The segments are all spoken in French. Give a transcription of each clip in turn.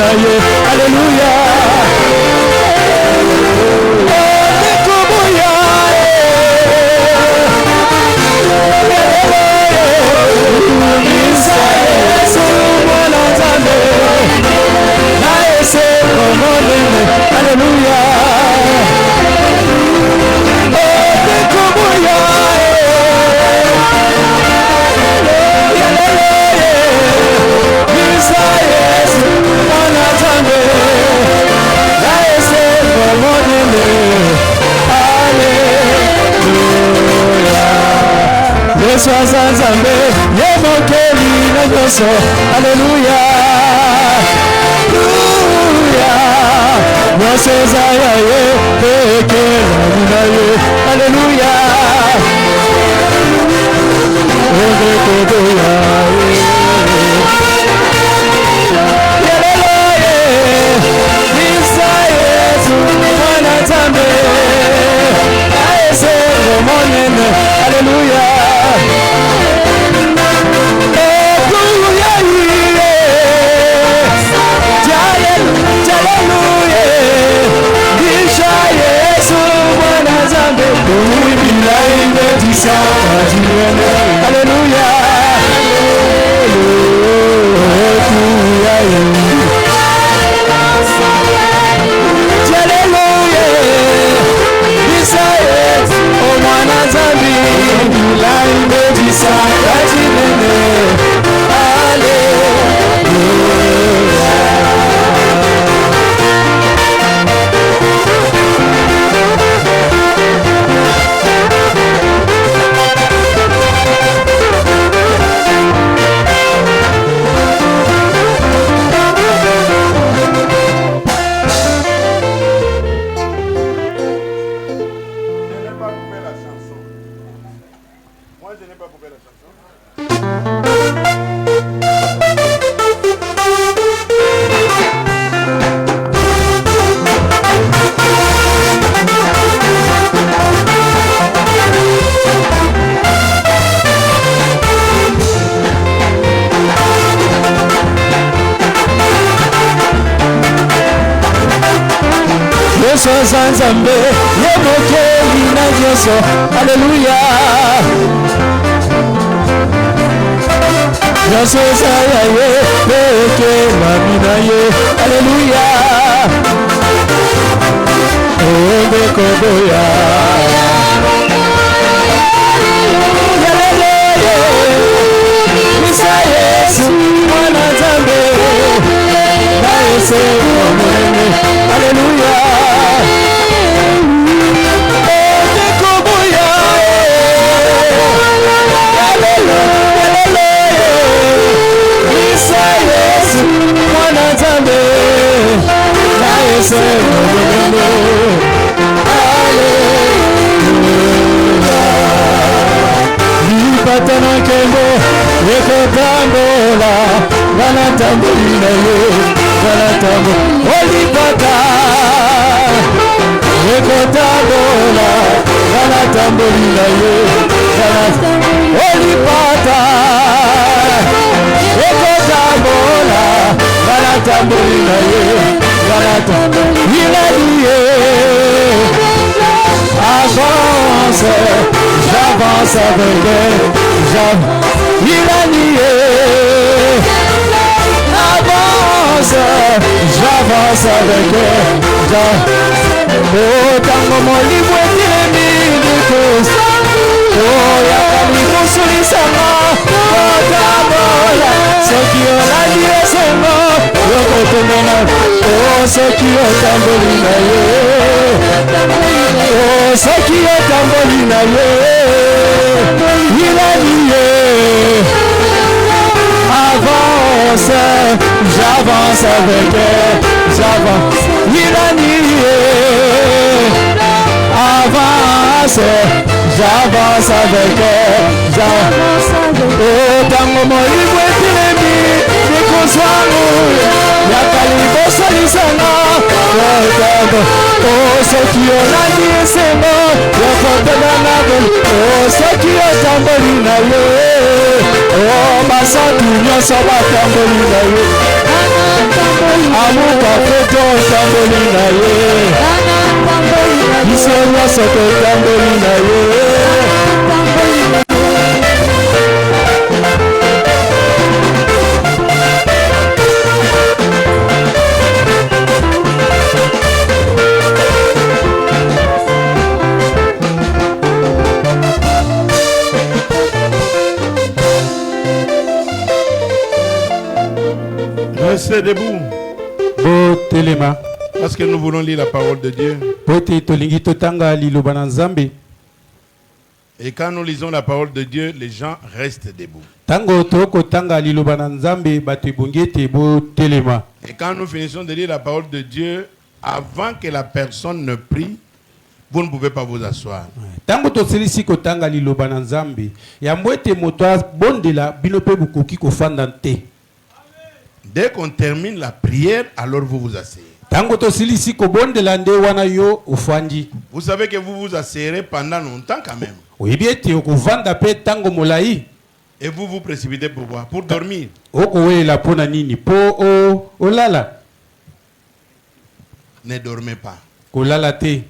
ye. Alléluia. Alléluia. Alléluia. Alléluia. Alléluia. Alléluia. J'avance avec elle, il a nié. Avance, j'avance avec elle. Oh, tango mon livre est ennemi tous. Oh, y'a pas mis mon sourire ça m'a. Oh, d'abord, ceux qui ont la vie c'est mort. Oh, ceux qui ont tambourine. Oh, ceux qui ont tambourine. Il a nié. Avance, j'avance avec elle, j'avance, il a nié. Avance, j'avance avec elle, j'avance. Oh, dans mon livre est ennemi, les consommateurs, la calibre solissana. Oh, ceux qui ont la nuit, c'est mort, le fond de la nave. Oh, ceux qui ont tambourine. Oh, ma santé, nous sommes à tambourine. lamuka foto tamboli na ye biso nyonso totamboli na ye Restez debout. Parce que nous voulons lire la parole de Dieu. Et quand nous lisons la parole de Dieu, les gens restent debout. Et quand nous finissons de lire la parole de Dieu, avant que la personne ne prie, vous ne pouvez pas vous asseoir. Dès qu'on termine la prière, alors vous vous asseyez. Vous savez que vous vous asseyerez pendant longtemps quand même. Et vous vous précipitez pour quoi? Pour dormir. Ne dormez pas. Il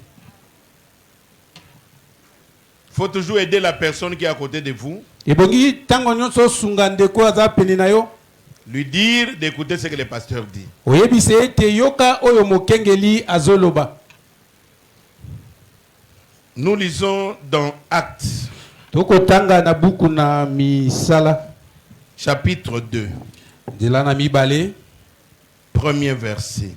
faut toujours aider la personne qui est à côté de vous. Lui dire d'écouter ce que le pasteur dit. Nous lisons dans Actes, chapitre 2, premier verset.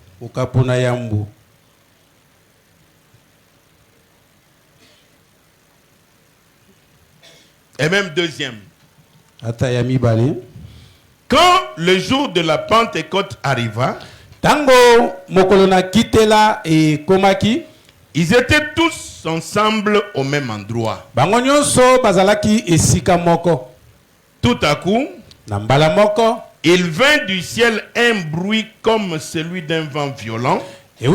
Et même deuxième. Quand le jour de la Pentecôte arriva, ils étaient tous ensemble au même endroit. Tout à coup, il vint du ciel un bruit comme celui d'un vent violent qui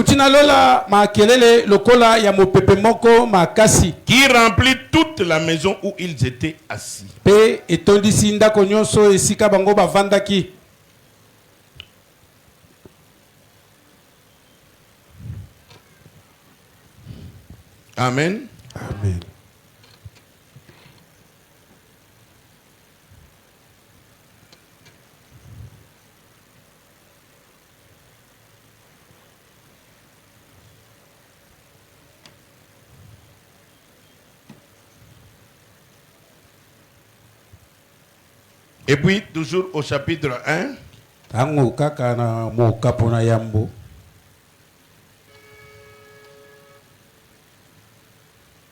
remplit toute la maison où ils étaient assis. Amen. Amen. Et puis, toujours au chapitre 1,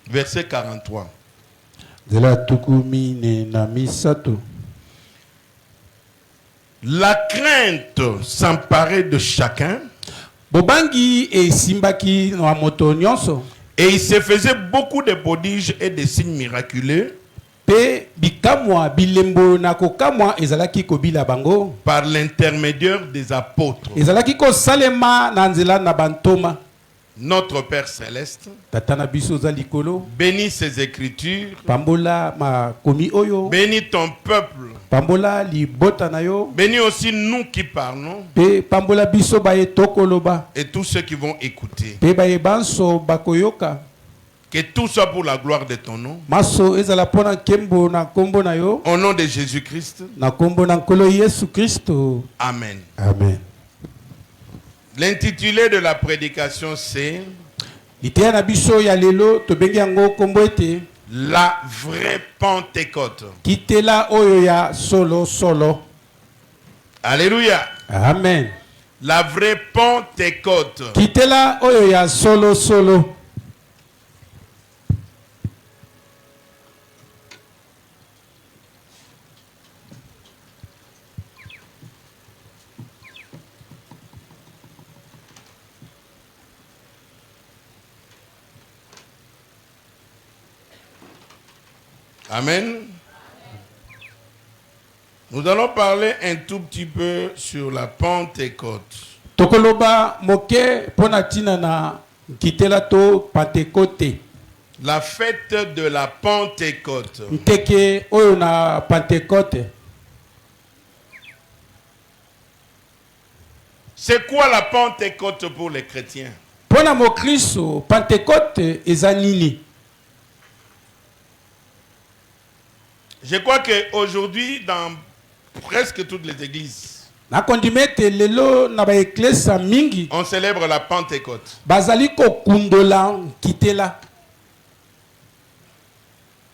verset 43. La crainte s'emparait de chacun. Et il se faisait beaucoup de prodiges et de signes miraculeux par l'intermédiaire des apôtres. Notre Père Céleste bénis ces écritures, bénis ton peuple, bénis aussi nous qui parlons et tous ceux qui vont écouter. Que tout soit pour la gloire de ton nom. Au nom de Jésus-Christ. Amen. Amen. L'intitulé de la prédication c'est la vraie Pentecôte. Alléluia. Amen. La vraie Pentecôte. Amen. Nous allons parler un tout petit peu sur la Pentecôte. La fête de la Pentecôte. C'est quoi la Pentecôte pour les chrétiens? Pona mo Kristo Pentecôte ezanini. Je crois qu'aujourd'hui, dans presque toutes les églises, Na kondimete lelo na ba eklesa mingi. On célèbre la Pentecôte. Bazali ko kundola kitela.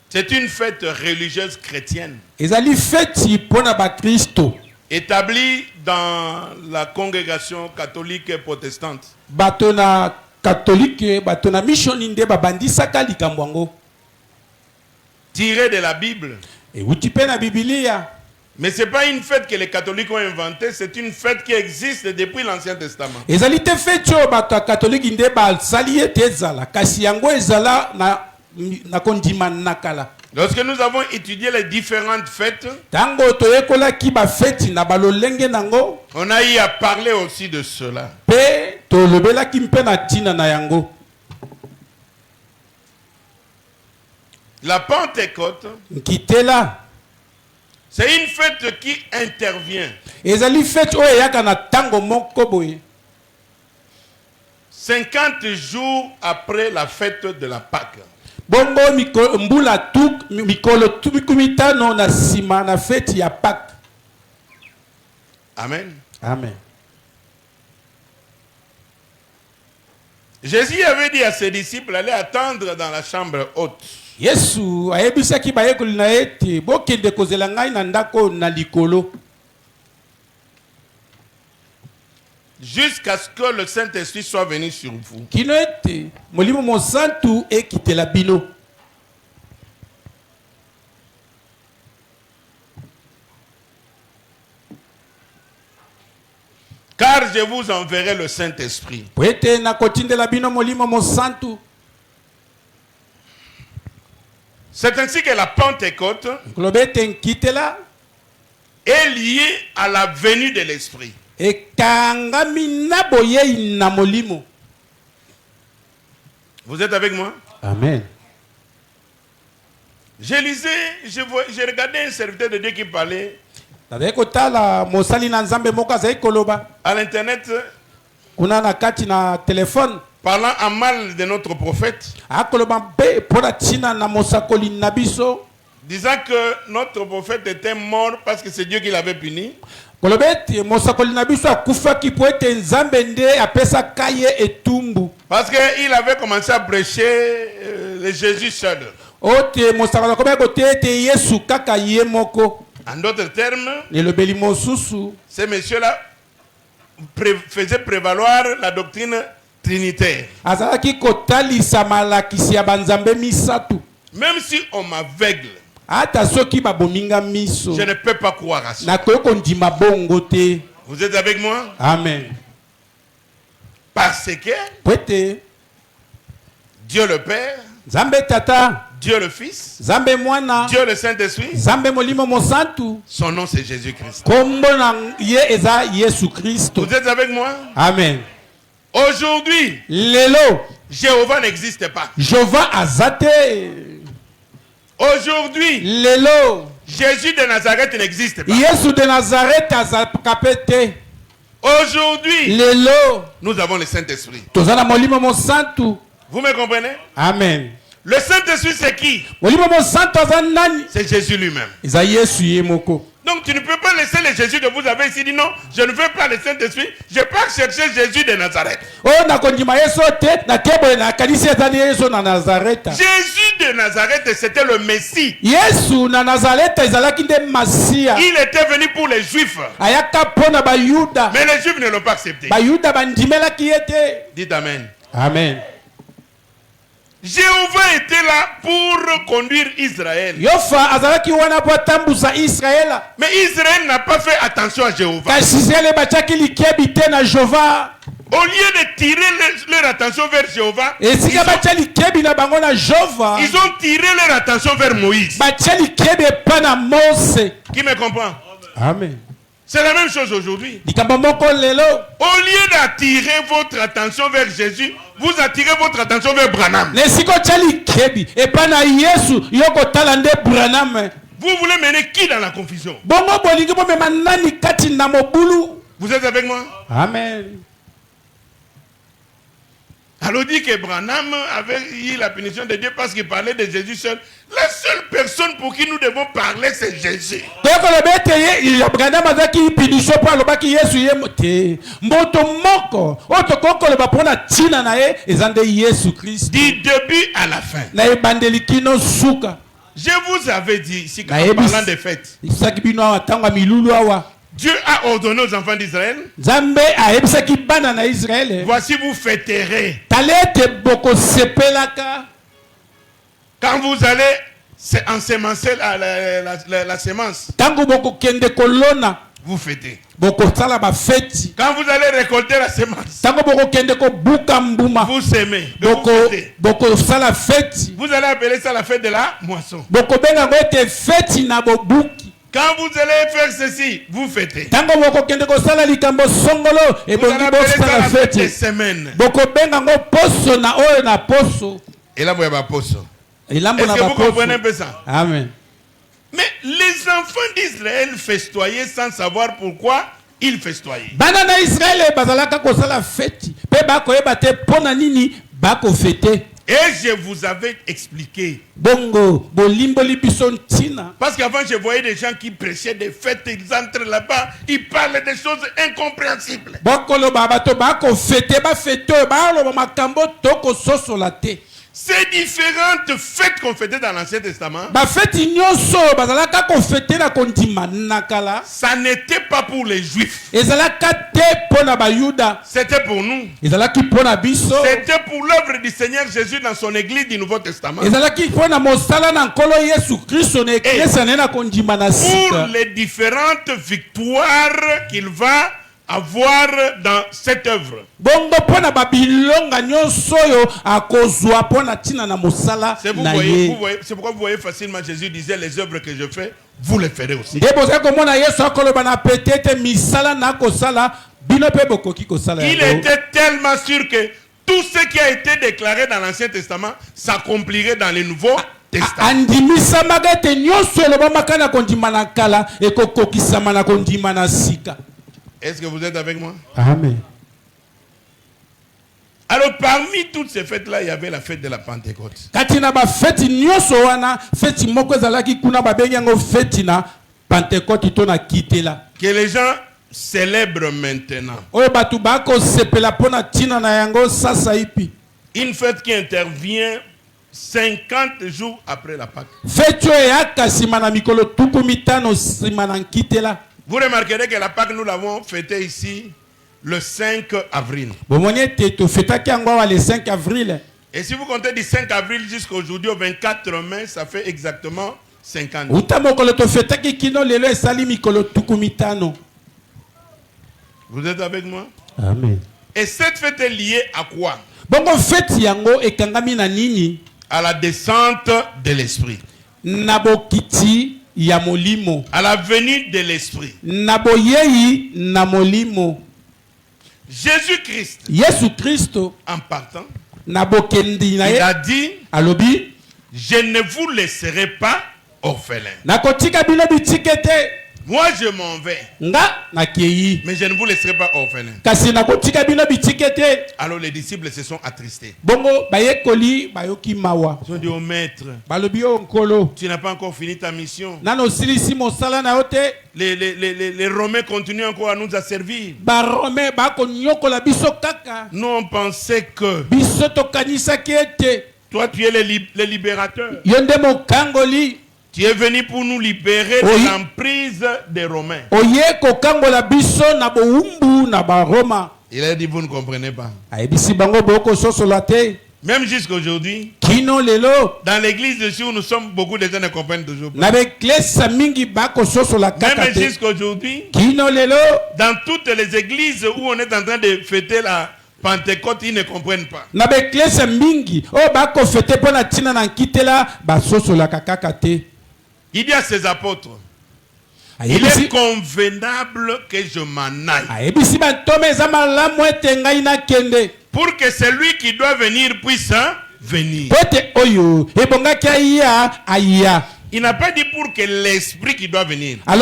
C'est une fête religieuse chrétienne. Ezali feti pona ba Kristo. Établie dans la congrégation catholique et protestante. Batona catholique, batona missioninde babandisaka likambo yango. Tirée de la Bible. Et utipe na Biblia. Mais ce n'est pas une fête que les catholiques ont inventée, c'est une fête qui existe depuis l'Ancien Testament. Ezali te feti o bato catholique inde ba sali ete ezala kasi yango ezala na kondima nakala. Lorsque nous avons étudié les différentes fêtes, tango toyekola ki ba feti na balolenge nango, on a eu à parler aussi de cela. Pe to lobela ki mpe na tina na yango. La Pentecôte, kitela, c'est une fête qui intervient. Ezali fête o yaka na tango moko boye. 50 jours après la fête de la Pâque. Bongo mbula tuk mikolo tubikumita na sima na fête ya Pâque. Amen. Amen. Jésus avait dit à ses disciples, allez attendre dans la chambre haute. Yesu ayebisaki bayekoli na ete bokende kozela ngai na ndako na likolo. Jusqu'à ce que le Saint-Esprit soit venu sur vous. Kino ete molimo mosantu ekitela bino. Car je vous enverrai le Saint-Esprit. Poete na kotindela bino molimo mosantu. C'est ainsi que la Pentecôte est liée à la venue de l'Esprit. Vous êtes avec moi? Amen. Je lisais, je regardais un serviteur de Dieu qui parlait à l'internet, parlant en mal de notre prophète, disant que notre prophète était mort parce que c'est Dieu qui l'avait puni. Parce qu'il avait commencé à prêcher le Jésus seul. En d'autres termes, ces messieurs-là faisaient prévaloir la doctrine trinitaire. Même si on m'aveugle, je ne peux pas croire à ça. Vous êtes avec moi? Amen. Parce que Dieu le Père, Dieu le Fils, Dieu le Saint-Esprit, son nom c'est Jésus-Christ. Vous êtes avec moi? Amen. Aujourd'hui, Jéhovah n'existe pas. Aujourd'hui, Jésus de Nazareth n'existe pas. Aujourd'hui, nous avons le Saint-Esprit. Vous me comprenez? Amen. Le Saint-Esprit c'est qui? C'est Jésus lui-même. Donc tu ne peux pas laisser le Jésus que vous avez ici. Dit non, je ne veux pas le Saint-Esprit. Je pars chercher Jésus de Nazareth. Jésus de Nazareth, c'était le Messie. Il était venu pour les Juifs. Mais les Juifs ne l'ont pas accepté. Dites Amen. Amen. Jéhovah était là pour conduire Israël. Mais Israël n'a pas fait attention à Jéhovah. Au lieu de tirer leur attention vers Jéhovah, ils ont tiré leur attention vers Moïse. Qui me comprend? Amen. C'est la même chose aujourd'hui. Au lieu d'attirer votre attention vers Jésus, vous attirez votre attention vers Branham. Vous voulez mener qui dans la confusion? Vous Vous êtes avec moi? Amen. Alors dit que Branham avait eu la punition de Dieu parce qu'il parlait de Jésus seul. La seule personne pour qui nous devons parler, c'est Jésus. Du début à la fin. Je vous avais dit ici qu'en parlant des fêtes, Dieu a ordonné aux enfants d'Israël, voici vous fêterez. Quand vous allez ensemencer la semence, vous fêtez. Quand vous allez récolter la semence, vous semez. Vous allez appeler ça la fête de la moisson. Quand vous allez faire ceci, vous fêtez. Vous allez appeler ça la fête des semaines. Et là, vous avez un poisson. Est-ce que vous comprenez un peu ça? Amen. Mais les enfants d'Israël festoyaient sans savoir pourquoi ils festoyaient. Et je vous avais expliqué. Parce qu'avant, je voyais des gens qui prêchaient des fêtes, ils entrent là-bas, ils parlent des choses incompréhensibles. Ces différentes fêtes qu'on fêtait dans l'Ancien Testament, ça n'était pas pour les Juifs. C'était pour nous. C'était pour l'œuvre du Seigneur Jésus dans son Église du Nouveau Testament. Et pour les différentes victoires qu'il va avoir dans cette œuvre. C'est pourquoi vous voyez facilement Jésus disait les œuvres que je fais, vous les ferez aussi. Il était tellement sûr que tout ce qui a été déclaré dans l'Ancien Testament s'accomplirait dans le Nouveau Testament. Est-ce que vous êtes avec moi? Amen. Alors parmi toutes ces fêtes-là, il y avait la fête de la Pentecôte. Que les gens célèbrent maintenant. Une fête qui intervient 50 jours après la Pâque. Vous remarquerez que la Pâque, nous l'avons fêtée ici le 5 avril. Et si vous comptez du 5 avril jusqu'à aujourd'hui, au 24 mai, ça fait exactement 50 jours. Vous êtes avec moi? Amen. Et cette fête est liée à quoi? À la descente de l'Esprit. À la venue de l'Esprit. Jésus-Christ, en partant, il a dit, je ne vous laisserai pas orphelins. Moi je m'en vais, mais je ne vous laisserai pas orphelins. Alors les disciples se sont attristés. Ils ont dit au maître, tu n'as pas encore fini ta mission. Les Romains continuent encore à nous asservir. Nous on pensait que toi tu es le libérateur. Tu es venu pour nous libérer de l'emprise des Romains. Il a dit, vous ne comprenez pas. Même jusqu'aujourd'hui, dans l'église dessus où nous sommes, beaucoup de gens ne comprennent toujours pas. Même jusqu'aujourd'hui, dans toutes les églises où on est en train de fêter la Pentecôte, ils ne comprennent pas. Il dit à ses apôtres, il est convenable que je m'en aille, pour que celui qui doit venir puisse venir. Il n'a pas dit pour que l'esprit qui doit venir. Il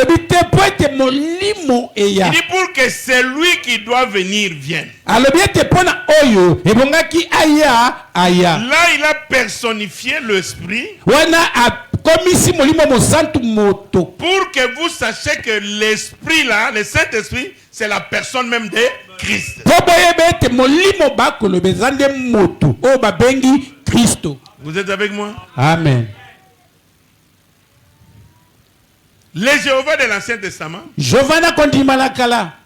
dit pour que celui qui doit venir vienne. Là, il a personnifié l'esprit. Pour que vous sachiez que l'esprit là, le Saint-Esprit, c'est la personne même de Christ. Vous êtes avec moi? Amen. Les Jéhovah de l'Ancien Testament,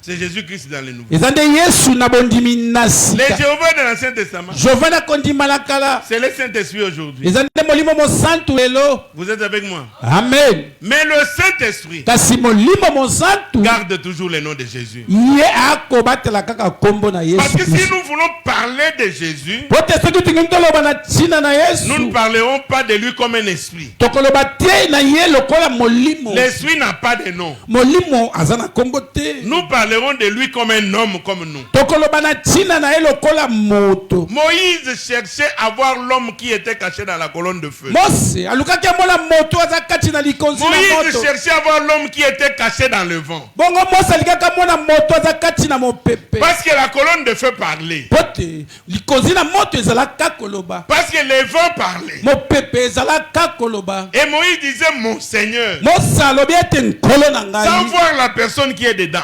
c'est Jésus-Christ dans le Nouveau. Les Jéhovah de l'Ancien Testament, c'est le Saint-Esprit aujourd'hui. Vous êtes avec moi? Amen. Mais le Saint-Esprit garde toujours le nom de Jésus. Parce que si nous voulons parler de Jésus, nous ne parlerons pas de lui comme un esprit. L'esprit n'a pas de nom. Nous parlerons de lui comme un homme comme nous. Moïse cherchait à voir l'homme qui était caché dans la colonne de feu. Moïse cherchait à voir l'homme qui était caché dans le vent. Parce que la colonne de feu parlait. Parce que le vent parlait. Et Moïse disait mon Seigneur, sans voir la personne qui est dedans.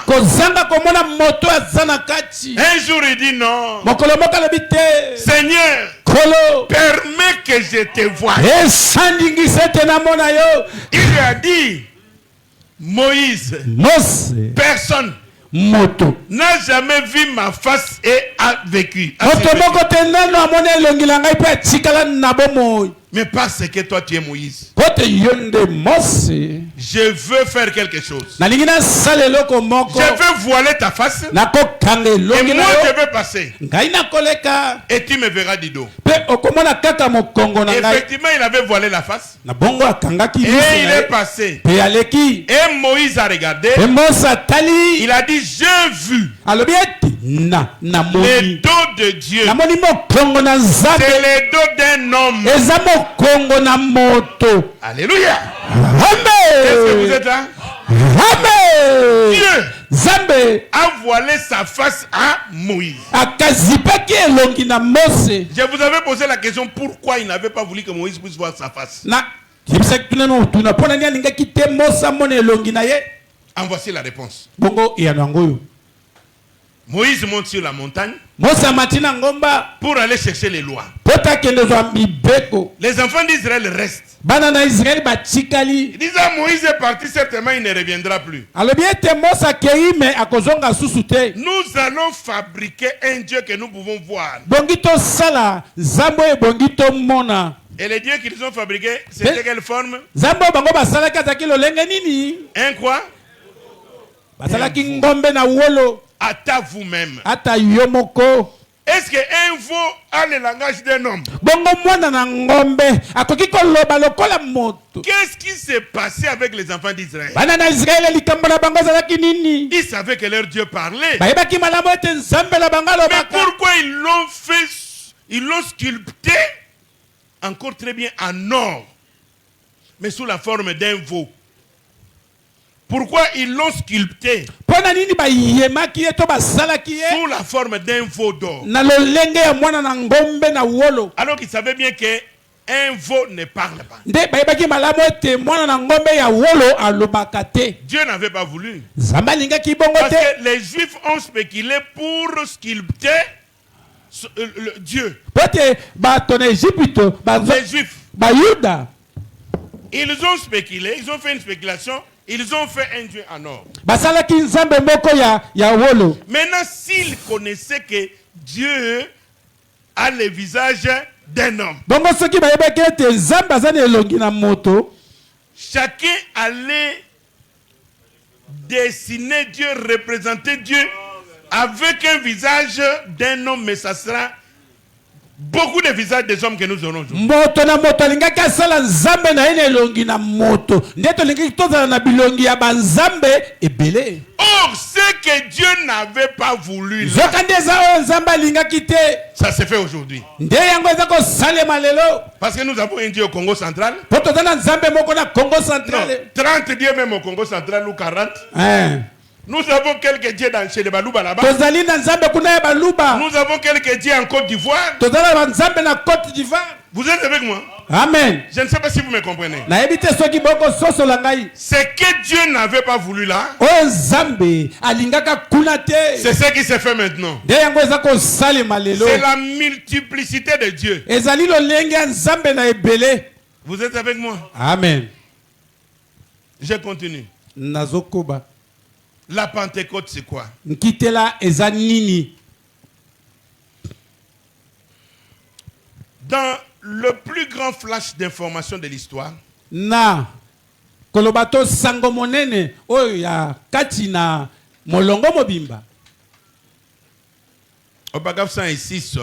Un jour il dit non, Seigneur, permets que je te voie. Il lui a dit, Moïse, personne n'a jamais vu ma face et a vécu. Mais parce que toi tu es Moïse, je veux faire quelque chose. Je veux voiler ta face. Et moi je veux passer. Et tu me verras du dos. Effectivement il avait voilé la face. Et il est passé. Et Moïse a regardé. Il a dit j'ai vu le dos de Dieu. C'est le dos d'un homme. Alléluia. Est-ce que vous êtes là? Amen. Dieu a voilé sa face à Moïse. Je vous avais posé la question pourquoi il n'avait pas voulu que Moïse puisse voir sa face. En voici la réponse. Moïse monte sur la montagne pour aller chercher les lois. Les enfants d'Israël restent. Ils disent à Moïse est parti, certainement il ne reviendra plus. Nous allons fabriquer un Dieu que nous pouvons voir. Et les dieux qu'ils ont fabriqués, c'était quelle forme? Un quoi? Ata vous-même. Est-ce qu'un veau a le langage d'un homme? Qu'est-ce qui s'est passé avec les enfants d'Israël? Ils savaient que leur Dieu parlait. Mais pourquoi ils l'ont sculpté encore très bien en or, mais sous la forme d'un veau? Pourquoi ils l'ont sculpté sous la forme d'un veau d'or? Alors qu'ils savaient bien qu'un veau ne parle pas. Dieu n'avait pas voulu. Parce que les Juifs ont spéculé pour sculpter Dieu. Les Juifs, ils ont spéculé, ils ont fait une spéculation. Ils ont fait un Dieu en or. Maintenant, s'ils connaissaient que Dieu a le visage d'un homme, chacun allait dessiner Dieu, représenter Dieu avec un visage d'un homme, mais ça sera beaucoup de visages des hommes que nous aurons aujourd'hui. Moto na moto lingaki asala nzambe na ene elongi na moto. Ndeto lingaki tozala na bilongi ya banzambe ebele. Or, ce que Dieu n'avait pas voulu, là, ça se fait aujourd'hui. Parce que nous avons un Dieu au Congo central. 30 dieux même au Congo central ou 40. Nous avons quelques dieux chez les Balouba là-bas. Nous avons quelques dieux en Côte d'Ivoire. Vous êtes avec moi? Amen. Je ne sais pas si vous me comprenez. Ce que Dieu n'avait pas voulu là, c'est ce qui s'est fait maintenant. C'est la multiplicité de Dieu. Vous êtes avec moi? Amen. Je continue. La Pentecôte, c'est quoi? Dans le plus grand flash d'information de l'histoire, na kolobato sango monene oyo ya kati na molongo mobimba. Au paragraphe 106,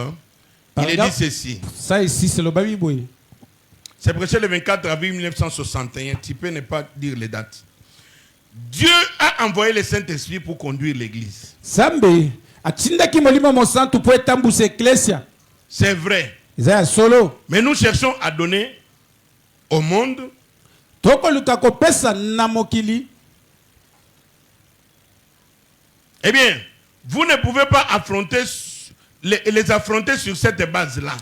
il est dit ceci. Ça ici, c'est le Babiboui. C'est prêché le 24 avril 1961. Tu peux ne pas dire les dates. Dieu a envoyé le Saint-Esprit pour conduire l'église. Sambe atindaki molimo mosantu po etambuse ecclesia. C'est vrai. Solo. Mais nous cherchons à donner au monde eh bien, vous ne pouvez pas affronter les affronter sur cette base-là.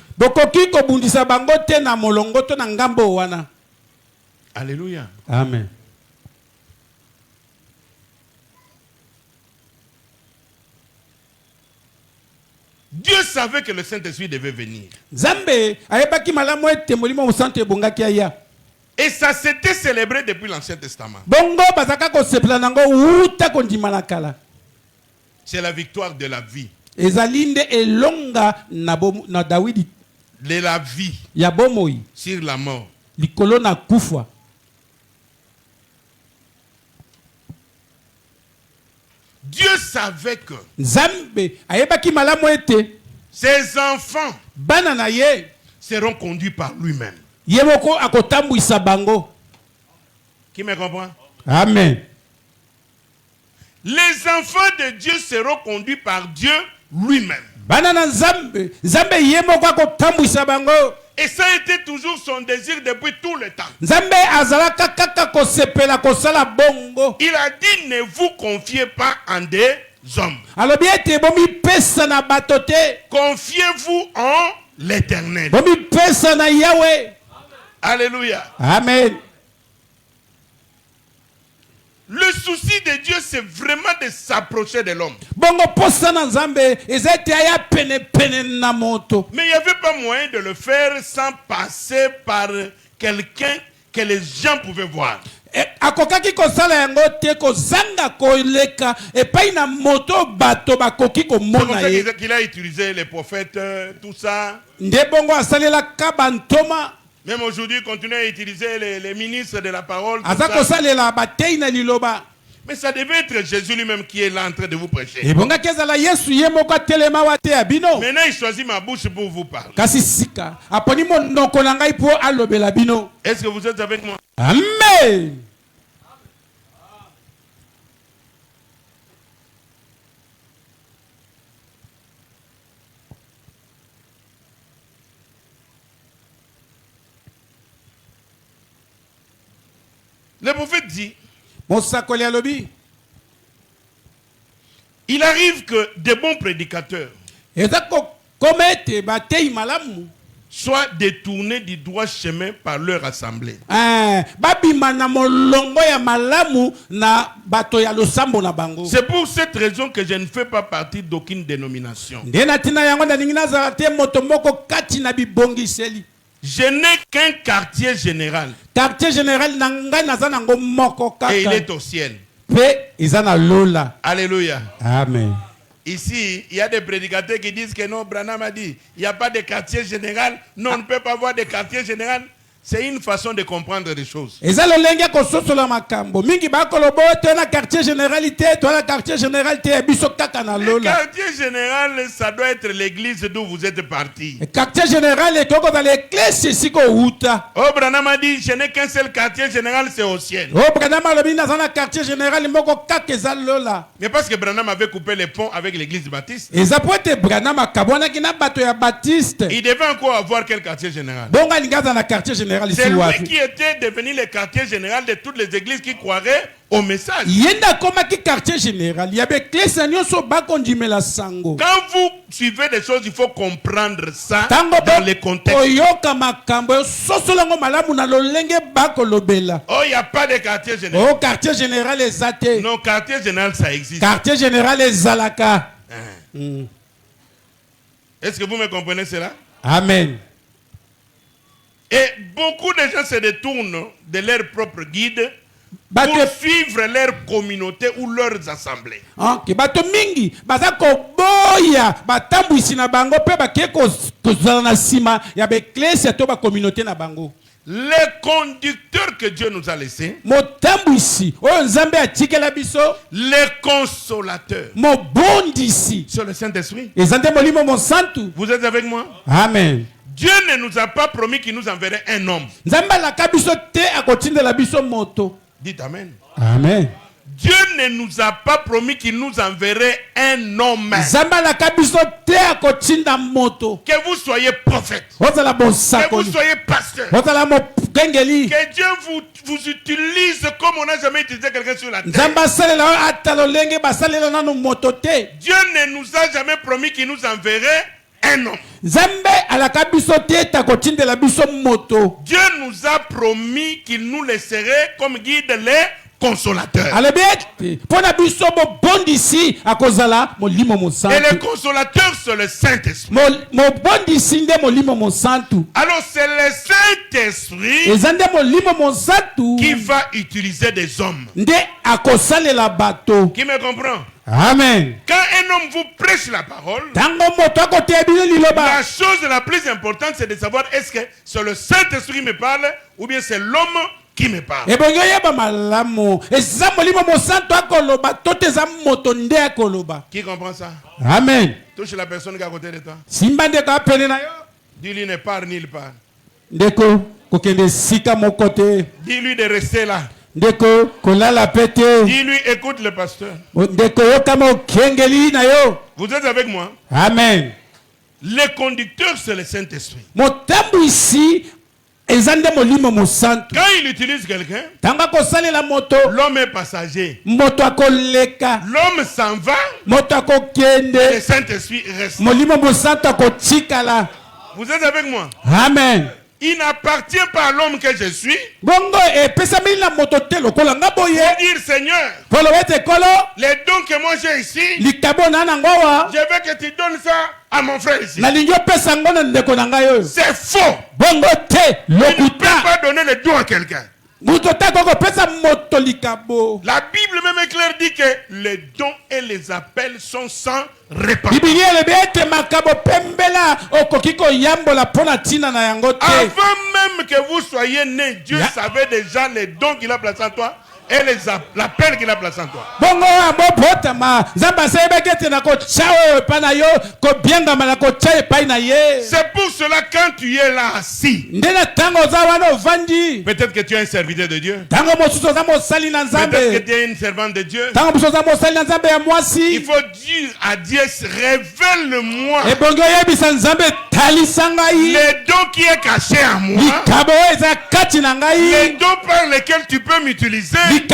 Alléluia. Amen. Dieu savait que le Saint-Esprit devait venir. Et ça s'était célébré depuis l'Ancien Testament. C'est la victoire de la vie. De la vie sur la mort. Dieu savait que ses enfants seront conduits par lui-même. Qui me comprend? Amen. Les enfants de Dieu seront conduits par Dieu lui-même. Et ça a été toujours son désir depuis tout le temps. Il a dit, ne vous confiez pas en des hommes. Confiez-vous en l'Éternel. Alléluia. Amen. Le souci de Dieu, c'est vraiment de s'approcher de l'homme. Mais il n'y avait pas moyen de le faire sans passer par quelqu'un que les gens pouvaient voir. C'est pour ça qu'il a utilisé les prophètes, tout ça. Même aujourd'hui, il continue à utiliser les ministres de la parole. Mais ça devait être Jésus lui-même qui est là en train de vous prêcher. Maintenant, il choisit ma bouche pour vous parler. Est-ce que vous êtes avec moi? Amen. Le prophète dit, il arrive que des bons prédicateurs soient détournés du droit chemin par leur assemblée. C'est pour cette raison que je ne fais pas partie d'aucune dénomination. Je n'ai qu'un quartier général. Et il est au ciel. Alléluia. Amen. Ici, il y a des prédicateurs qui disent que non, Branham a dit, il n'y a pas de quartier général. Non, on ne peut pas avoir de quartier général. C'est une façon de comprendre des choses. Le quartier général, ça doit être l'église d'où vous êtes parti. Le quartier général est dans l'église. Oh, Branham a dit, je n'ai qu'un seul quartier général, c'est au ciel. Mais parce que Branham avait coupé les ponts avec l'église baptiste, il devait encore avoir quel quartier général? C'est lui qui était devenu le quartier général de toutes les églises qui croiraient au message. Quand vous suivez des choses, il faut comprendre ça dans les contextes. Oh, il n'y a pas de quartier général. Non, quartier général, ça existe. Quartier général est Zalaka. Est-ce que vous me comprenez cela? Amen. Et beaucoup de gens se détournent de leur propre guide pour suivre leur communauté ou leurs assemblées. Les conducteurs que Dieu nous a laissés, les consolateurs, sur le Saint-Esprit. Vous êtes avec moi? Amen. Dieu ne nous a pas promis qu'il nous enverrait un homme. Dites Amen. Amen. Dieu ne nous a pas promis qu'il nous enverrait un homme. Que vous soyez prophète, que vous soyez pasteur, que Dieu vous utilise comme on n'a jamais utilisé quelqu'un sur la terre. Dieu ne nous a jamais promis qu'il nous enverrait un homme. Dieu nous a promis qu'il nous laisserait comme guide les consolateurs. Et le consolateur, c'est le Saint-Esprit. Alors c'est le Saint-Esprit qui va utiliser des hommes. Qui me comprend? Amen. Quand un homme vous prêche la parole, la chose la plus importante, c'est de savoir est-ce que c'est le Saint-Esprit qui me parle ou bien c'est l'homme qui me parle. Qui comprend ça? Amen. Touche la personne qui est à côté de toi. Dis-lui ne part ni il part. Dis-lui de rester là. Dis-lui écoute le pasteur. Vous êtes avec moi? Amen. Le conducteur, c'est le Saint-Esprit. Quand il utilise quelqu'un, l'homme est passager. L'homme s'en va, le Saint-Esprit reste. Vous êtes avec moi? Amen. Il n'appartient pas à l'homme que je suis. Pour dire Seigneur, les dons que moi j'ai ici, je veux que tu donnes ça à mon frère ici. C'est faux. Tu ne peux pas donner les dons à quelqu'un. La Bible même est claire, dit que les dons et les appels sont sans répartie. Avant même que vous soyez né, Dieu savait déjà les dons qu'il a placés en toi et l'appel qu'il a placé en toi. C'est pour cela quand tu es là assis, peut-être que tu es un serviteur de Dieu, peut-être que tu es une servante de Dieu. Il faut dire à Dieu, révèle-moi les dons qui est caché à moi, les dons par lesquels tu peux m'utiliser, les dons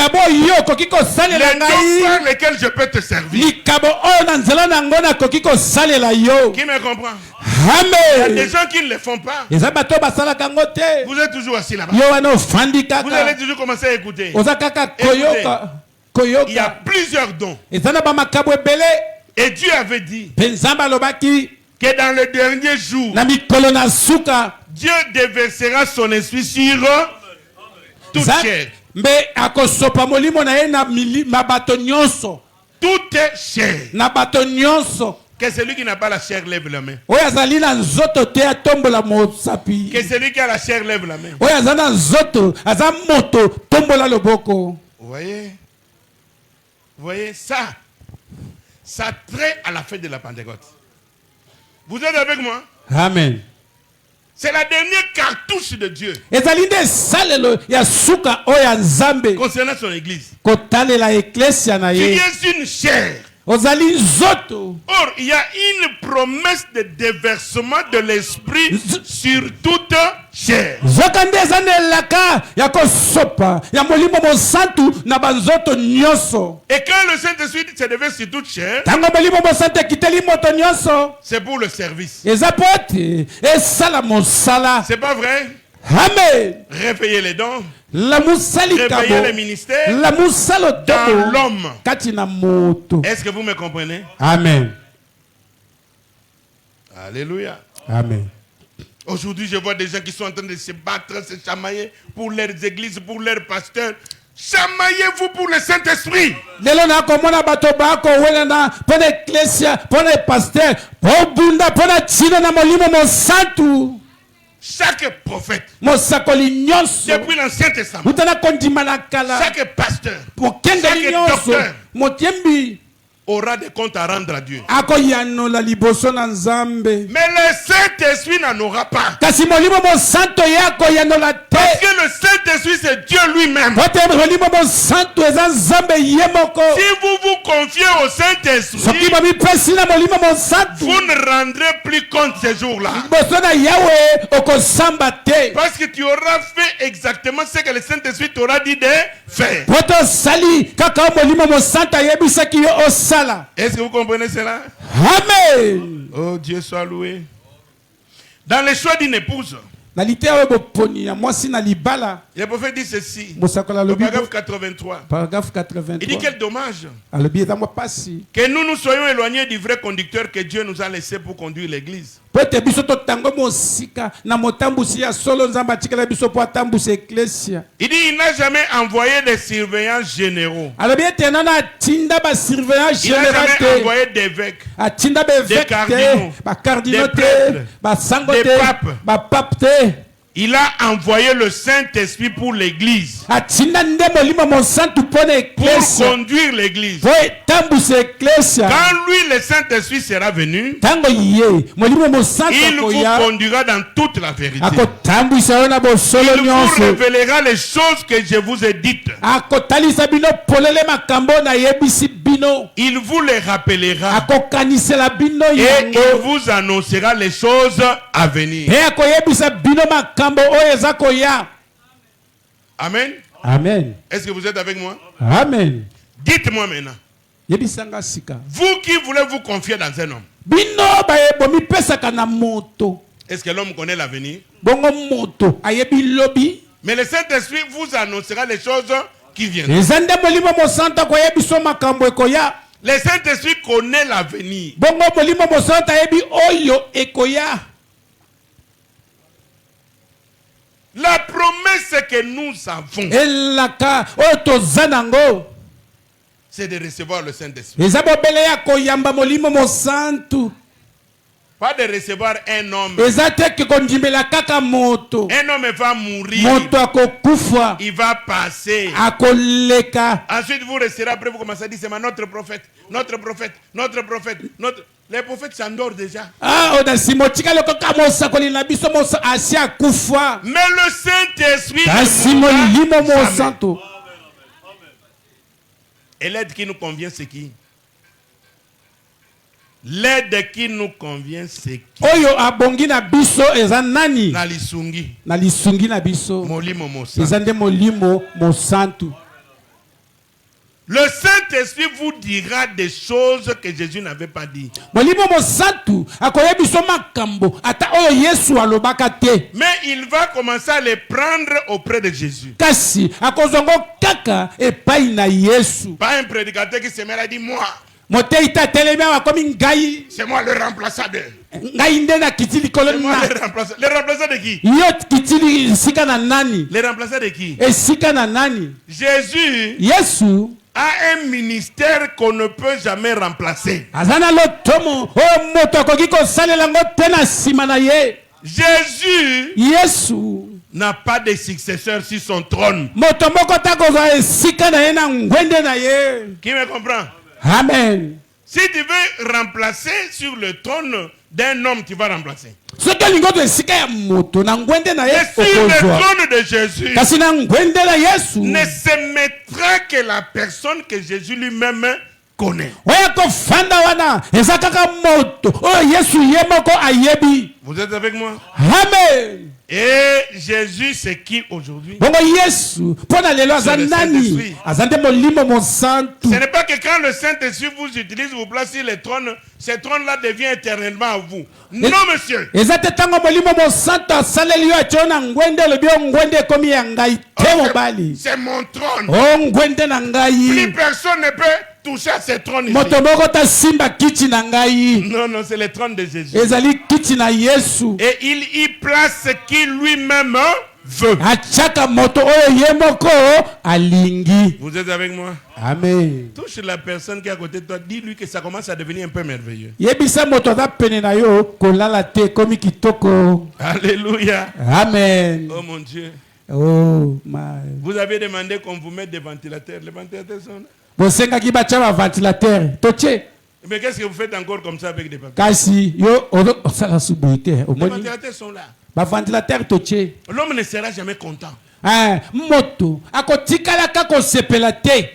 par lesquels je peux te servir. Qui me comprend? Il y a des gens qui ne le font pas. Vous êtes toujours assis là-bas. Vous allez toujours commencer à écouter. Écoutez, il y a plusieurs dons. Et Dieu avait dit que dans le dernier jour, Dieu déversera son esprit sur toute chair. Toute chair. Que celui qui n'a pas la chair lève la main. Que celui qui a la chair lève la main. Vous voyez ça trait à la fête de la Pentecôte. Vous êtes avec moi? Amen. C'est la dernière cartouche de Dieu concernant son église. Qui est une chair. Or, il y a une promesse de déversement de l'esprit sur toute chair. Et quand le Saint-Esprit se déverse sur toute chair, c'est pour le service. C'est pas vrai? Amen. Réveiller les dons. Réveiller les ministères dans l'homme. Est-ce que vous me comprenez? Amen. Alléluia. Amen. Aujourd'hui, je vois des gens qui sont en train de se battre, se chamailler pour leurs églises, pour leurs pasteurs. Chamaillez-vous pour le Saint-Esprit. Chaque prophète, depuis l'Ancien Testament, chaque pasteur, chaque docteur aura des comptes à rendre à Dieu. Mais le Saint-Esprit n'en aura pas. Parce que le Saint-Esprit, c'est Dieu lui-même. Si vous vous confiez au Saint-Esprit, vous ne rendrez plus compte ces jours-là. Parce que tu auras fait exactement ce que le Saint-Esprit t'aura dit de faire. Est-ce que vous comprenez cela? Amen. Oh, Dieu soit loué. Dans le choix d'une épouse, le prophète dit ceci, le paragraphe 83. Il dit quel dommage que nous nous soyons éloignés du vrai conducteur que Dieu nous a laissé pour conduire l'église. Il dit il n'a jamais envoyé des surveillants généraux. Il n'a jamais envoyé d'évêques, des cardinaux, des prêtres, des papes. Il a envoyé le Saint-Esprit pour l'église. Pour conduire l'église. Quand lui, le Saint-Esprit sera venu, il vous conduira dans toute la vérité. Il vous révélera les choses que je vous ai dites. Il vous les rappellera. Et il vous annoncera les choses à venir. Amen. Amen. Est-ce que vous êtes avec moi? Amen. Dites-moi maintenant. Vous qui voulez vous confier dans un homme, est-ce que l'homme connaît l'avenir? Mais le Saint-Esprit vous annoncera les choses qui viennent. Le Saint-Esprit connaît l'avenir. La promesse que nous avons, c'est de recevoir le Saint-Esprit. Pas de recevoir un homme. Un homme va mourir. Il va passer. Ensuite, vous resterez après, vous commencez à dire, c'est notre prophète, notre prophète, notre prophète, notre... Les prophètes s'endorment déjà. Mais le Saint-Esprit, et l'aide qui nous convient, c'est qui? L'aide qui nous convient, c'est qui? Nalisungi. Molimo Mosantu. Le Saint-Esprit vous dira des choses que Jésus n'avait pas dit. Mais il va commencer à les prendre auprès de Jésus. Pas un prédicateur qui se met à dire moi. C'est moi le remplaçant de. Le remplaçant de qui? Les remplaçants de qui? Jésus a un ministère qu'on ne peut jamais remplacer. Jésus n'a pas de successeur sur son trône. Qui me comprend? Amen. Si tu veux remplacer sur le trône d'un homme, tu vas remplacer. Et sur le trône de Jésus ne se mettra que la personne que Jésus lui-même connaît. Vous êtes avec moi? Amen. Et Jésus, c'est qui aujourd'hui? Ce n'est pas que quand le Saint-Esprit vous utilise, vous placez sur les trônes, ce trône-là devient éternellement à vous. Non, monsieur. C'est mon trône. Plus personne ne peut toucher à ce trône ici. Non, non, c'est le trône de Jésus. Et il y place ce qu'il lui-même veut. Vous êtes avec moi? Amen. Touche la personne qui est à côté de toi, dis-lui que ça commence à devenir un peu merveilleux. Alléluia. Amen. Oh mon Dieu. Oh my. Vous avez demandé qu'on vous mette des ventilateurs. Les ventilateurs sont là. Mais qu'est-ce que vous faites encore comme ça avec des papiers? Les ventilateurs sont là. L'homme ne sera jamais content. Moto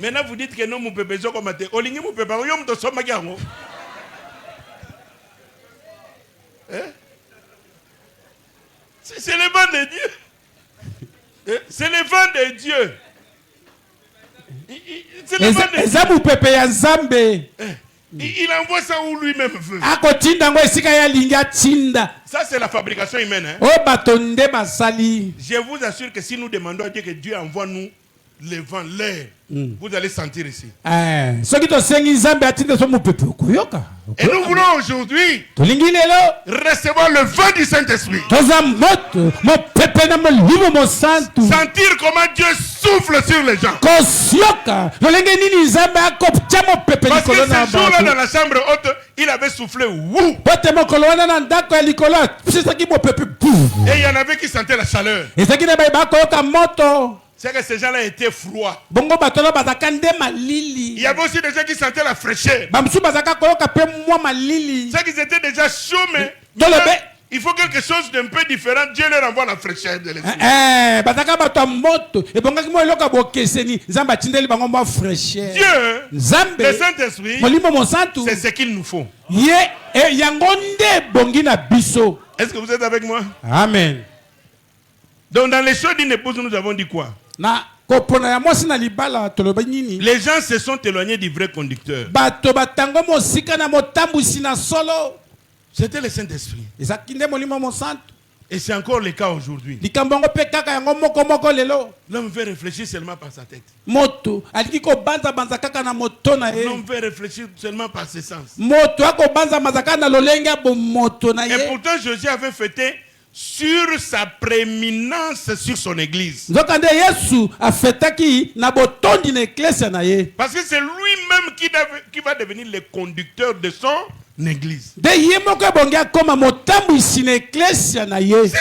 Maintenant vous dites que non, mon bébé, comme olingi mon bébé, yom to soma gango. C'est le vent de Dieu. C'est le vent de Dieu. C'est le vent de Dieu. Il envoie ça où lui-même veut. Ça, c'est la fabrication humaine. Je vous assure que si nous demandons à Dieu que Dieu envoie nous le vent, l'air, vous allez sentir ici. Et nous voulons aujourd'hui recevoir le vent du Saint-Esprit. Sentir comment Dieu souffle sur les gens. Parce que ce jour-là dans la chambre haute, il avait soufflé. Et il y en avait qui sentaient la chaleur. C'est que ces gens-là étaient froids. Il y avait aussi des gens qui sentaient la fraîcheur. C'est qu'ils étaient déjà chauds, mais il faut quelque chose d'un peu différent. Dieu leur envoie la fraîcheur de l'esprit. Dieu, le Saint-Esprit, c'est ce qu'il nous faut. Est-ce que vous êtes avec moi? Amen. Donc dans les choix d'une épouse, nous avons dit quoi? Les gens se sont éloignés du vrai conducteur. C'était le Saint-Esprit. Et c'est encore le cas aujourd'hui. L'homme veut réfléchir seulement par sa tête. L'homme veut réfléchir seulement par ses sens. Et pourtant Jésus avait fêté sur sa prééminence sur son église. Parce que c'est lui-même qui va devenir le conducteur de son église. C'est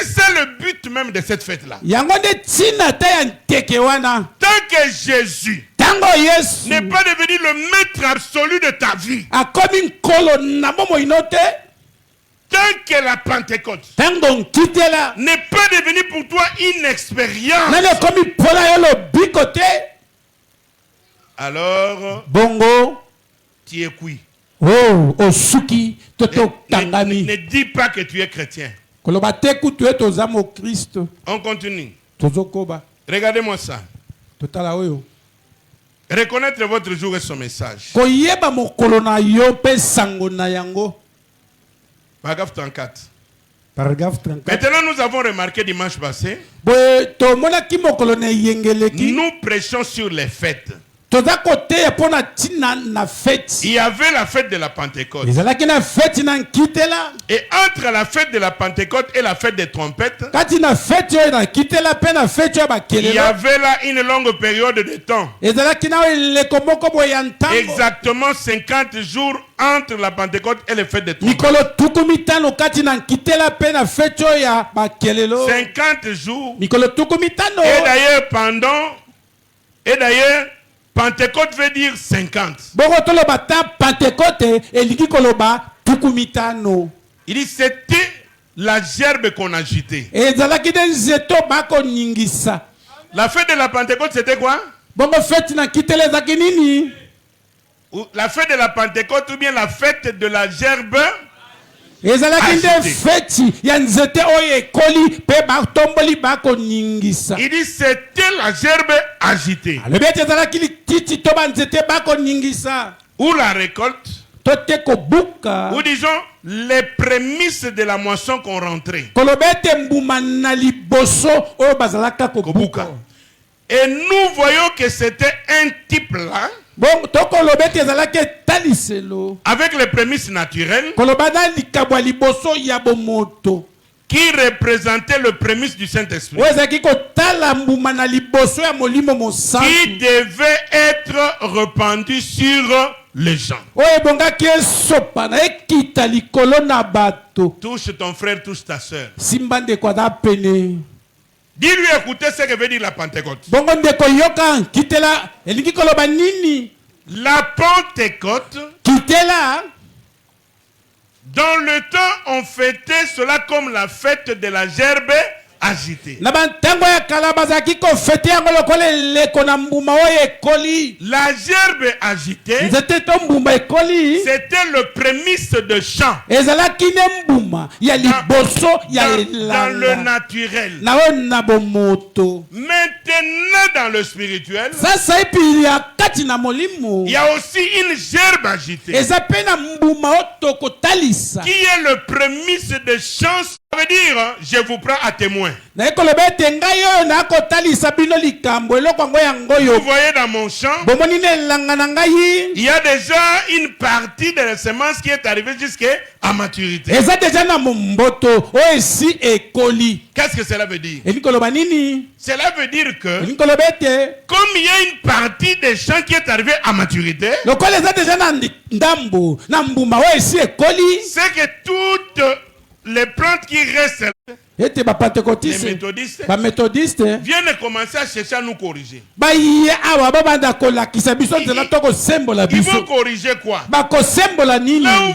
ça le but même de cette fête-là. Tant que Jésus n'est pas devenu le maître absolu de ta vie, tant que la Pentecôte n'est pas devenue pour toi une expérience, alors tu es cuit. Ne dis pas que tu es chrétien. On continue. Regardez-moi ça. Reconnaître votre jour et son message. Paragraphe 34. Maintenant, nous avons remarqué dimanche passé, nous prêchons sur les fêtes. Il y avait la fête de la Pentecôte. Et entre la fête de la Pentecôte et la fête des trompettes, il y avait là une longue période de temps. Exactement 50 jours entre la Pentecôte et les fêtes des trompettes. 50 jours. Et d'ailleurs, Pentecôte veut dire 50. Il dit c'était la gerbe qu'on agitait. La fête de la Pentecôte c'était quoi? La fête de la Pentecôte ou bien la fête de la gerbe agitée. Il dit c'était la gerbe agitée. Ou la récolte, ou disons les prémices de la moisson qu'on rentrait. Et nous voyons que c'était un type là, avec les prémices naturelles, qui représentait le prémisse du Saint-Esprit, qui devait être répandu sur les gens. Touche ton frère, touche ta soeur. Dis-lui écoutez ce que veut dire la Pentecôte. La Pentecôte, dans le temps, on fêtait cela comme la fête de la gerbe agitée. La gerbe agitée, c'était le prémisse de chant. Dans le naturel. Maintenant, dans le spirituel, il y a aussi une gerbe agitée, qui est le prémisse de chant. Ça veut dire, je vous prends à témoin. Vous voyez dans mon champ, il y a déjà une partie de la semence qui est arrivée jusqu'à maturité. Qu'est-ce que cela veut dire? Cela veut dire que, comme il y a une partie des champs qui est arrivée à maturité, c'est que toutes les plantes qui restent, les méthodistes viennent commencer à chercher à nous corriger. Ils vont corriger quoi? Là où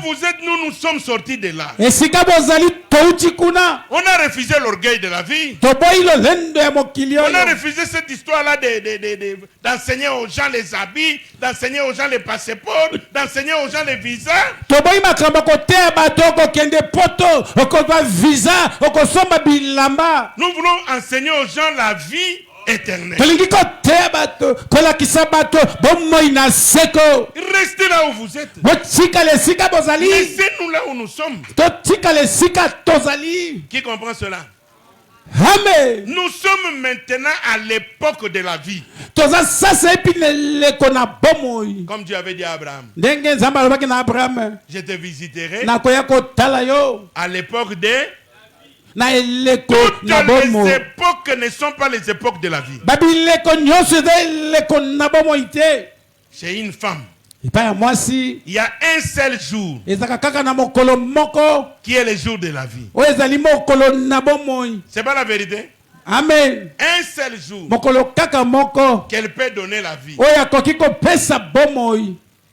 vous êtes, nous sommes sortis de là. On a refusé l'orgueil de la vie. On a refusé cette histoire-là d'enseigner aux gens les habits, d'enseigner aux gens les passeports, d'enseigner aux gens les visas. Nous voulons enseigner aux gens la vie éternelle. Restez là où vous êtes. Laissez-nous là où nous sommes. Qui comprend cela? Amen. Nous sommes maintenant à l'époque de la vie. Comme Dieu avait dit à Abraham, je te visiterai à l'époque de... Toutes les époques ne sont pas les époques de la vie. C'est une femme. Il y a un seul jour qui est le jour de la vie. C'est pas la vérité? Amen. Un seul jour qu'elle peut donner la vie.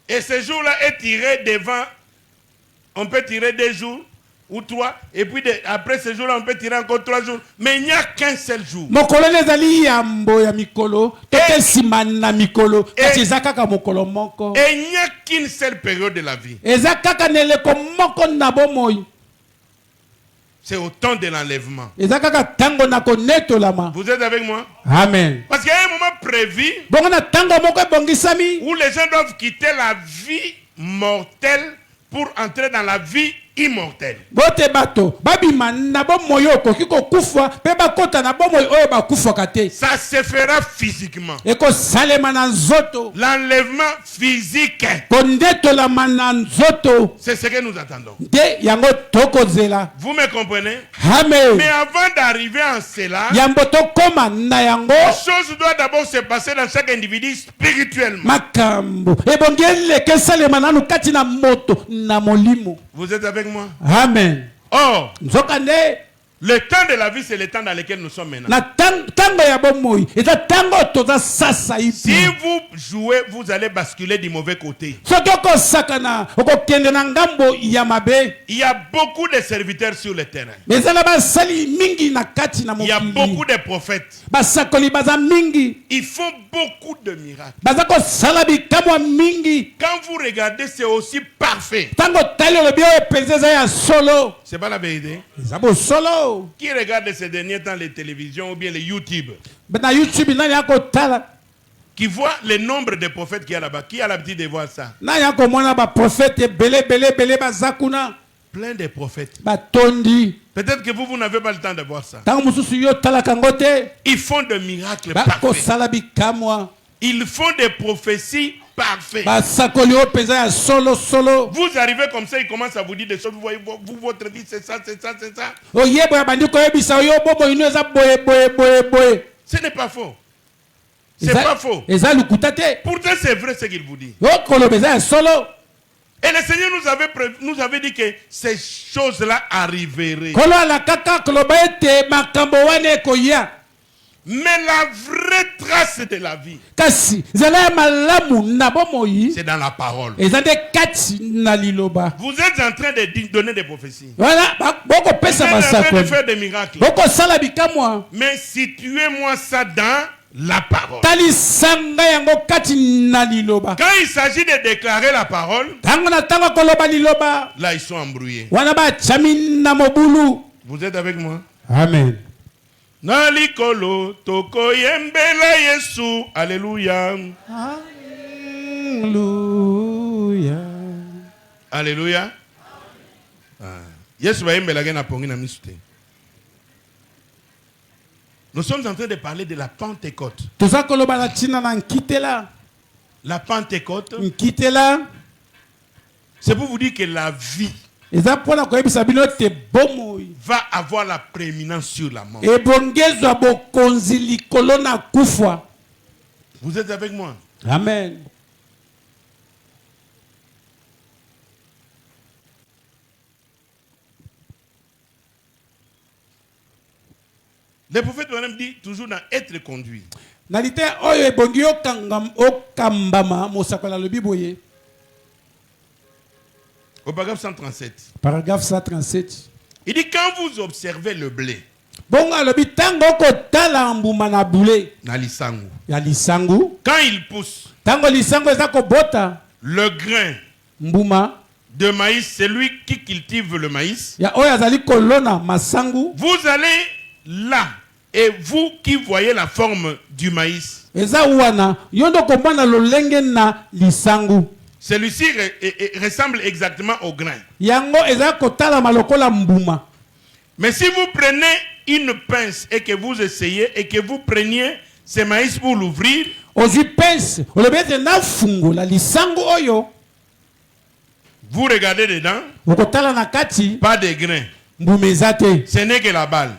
Et ce jour-là est tiré devant. On peut tirer 2 jours ou 3, et puis après ce jour-là, on peut tirer encore 3 jours. Mais il n'y a qu'un seul jour. Et il n'y a qu'une seule période de la vie. C'est au temps de l'enlèvement. Vous êtes avec moi? Amen. Parce qu'il y a un moment prévu où les gens doivent quitter la vie mortelle pour entrer dans la vie immortel. Ça se fera physiquement. L'enlèvement physique. C'est ce que nous attendons. Vous me comprenez? Mais avant d'arriver en cela, la chose doit d'abord se passer dans chaque individu spirituellement. Vous êtes avec moi? Amen. Or, le temps de la vie, c'est le temps dans lequel nous sommes maintenant. Si vous jouez, vous allez basculer du mauvais côté. Il y a beaucoup de serviteurs sur le terrain. Il y a beaucoup de prophètes. Ils font beaucoup de miracles. Quand vous regardez, c'est aussi parfait. C'est pas la vérité. Qui regarde ces derniers temps les télévisions ou bien les YouTube? Qui voit le nombre de prophètes qu'il y a là-bas? Qui a l'habitude de voir ça? Plein de prophètes. Peut-être que vous n'avez pas le temps de voir ça. Ils font des miracles parfaits. Ils font des prophéties parfaites. Vous arrivez comme ça, ils commencent à vous dire des choses. Vous voyez, vous, votre vie, c'est ça, c'est ça, c'est ça. Ce n'est pas faux. C'est pas faux. Pourtant, c'est vrai ce qu'il vous dit. Et le Seigneur nous avait dit que ces choses-là arriveraient. Mais la vraie trace de la vie, c'est dans la parole. Vous êtes en train de donner des prophéties. Vous êtes en train de faire des miracles. Mais situez-moi ça dans la parole. Quand il s'agit de déclarer la parole, là ils sont embrouillés. Vous êtes avec moi? Amen. Nalikolo toko yembela Yesu. Alléluia. Alléluia. Alléluia. Yesu va yembela gena pongi na misute. Nous sommes en train de parler de la Pentecôte. La Pentecôte, c'est pour vous dire que la vie va avoir la prééminence sur la mort. Vous êtes avec moi? Amen. Le prophète même dit toujours dans être conduit. Au paragraphe 137. Paragraphe 137. Il dit quand vous observez le blé. Quand il pousse. Le grain de maïs, c'est lui qui cultive le maïs. Vous allez là, et vous qui voyez la forme du maïs, celui-ci ressemble exactement au grain. Mais si vous prenez une pince et que vous essayez et que vous preniez ce maïs pour l'ouvrir, vous regardez dedans, pas de grain. Ce n'est que la balle.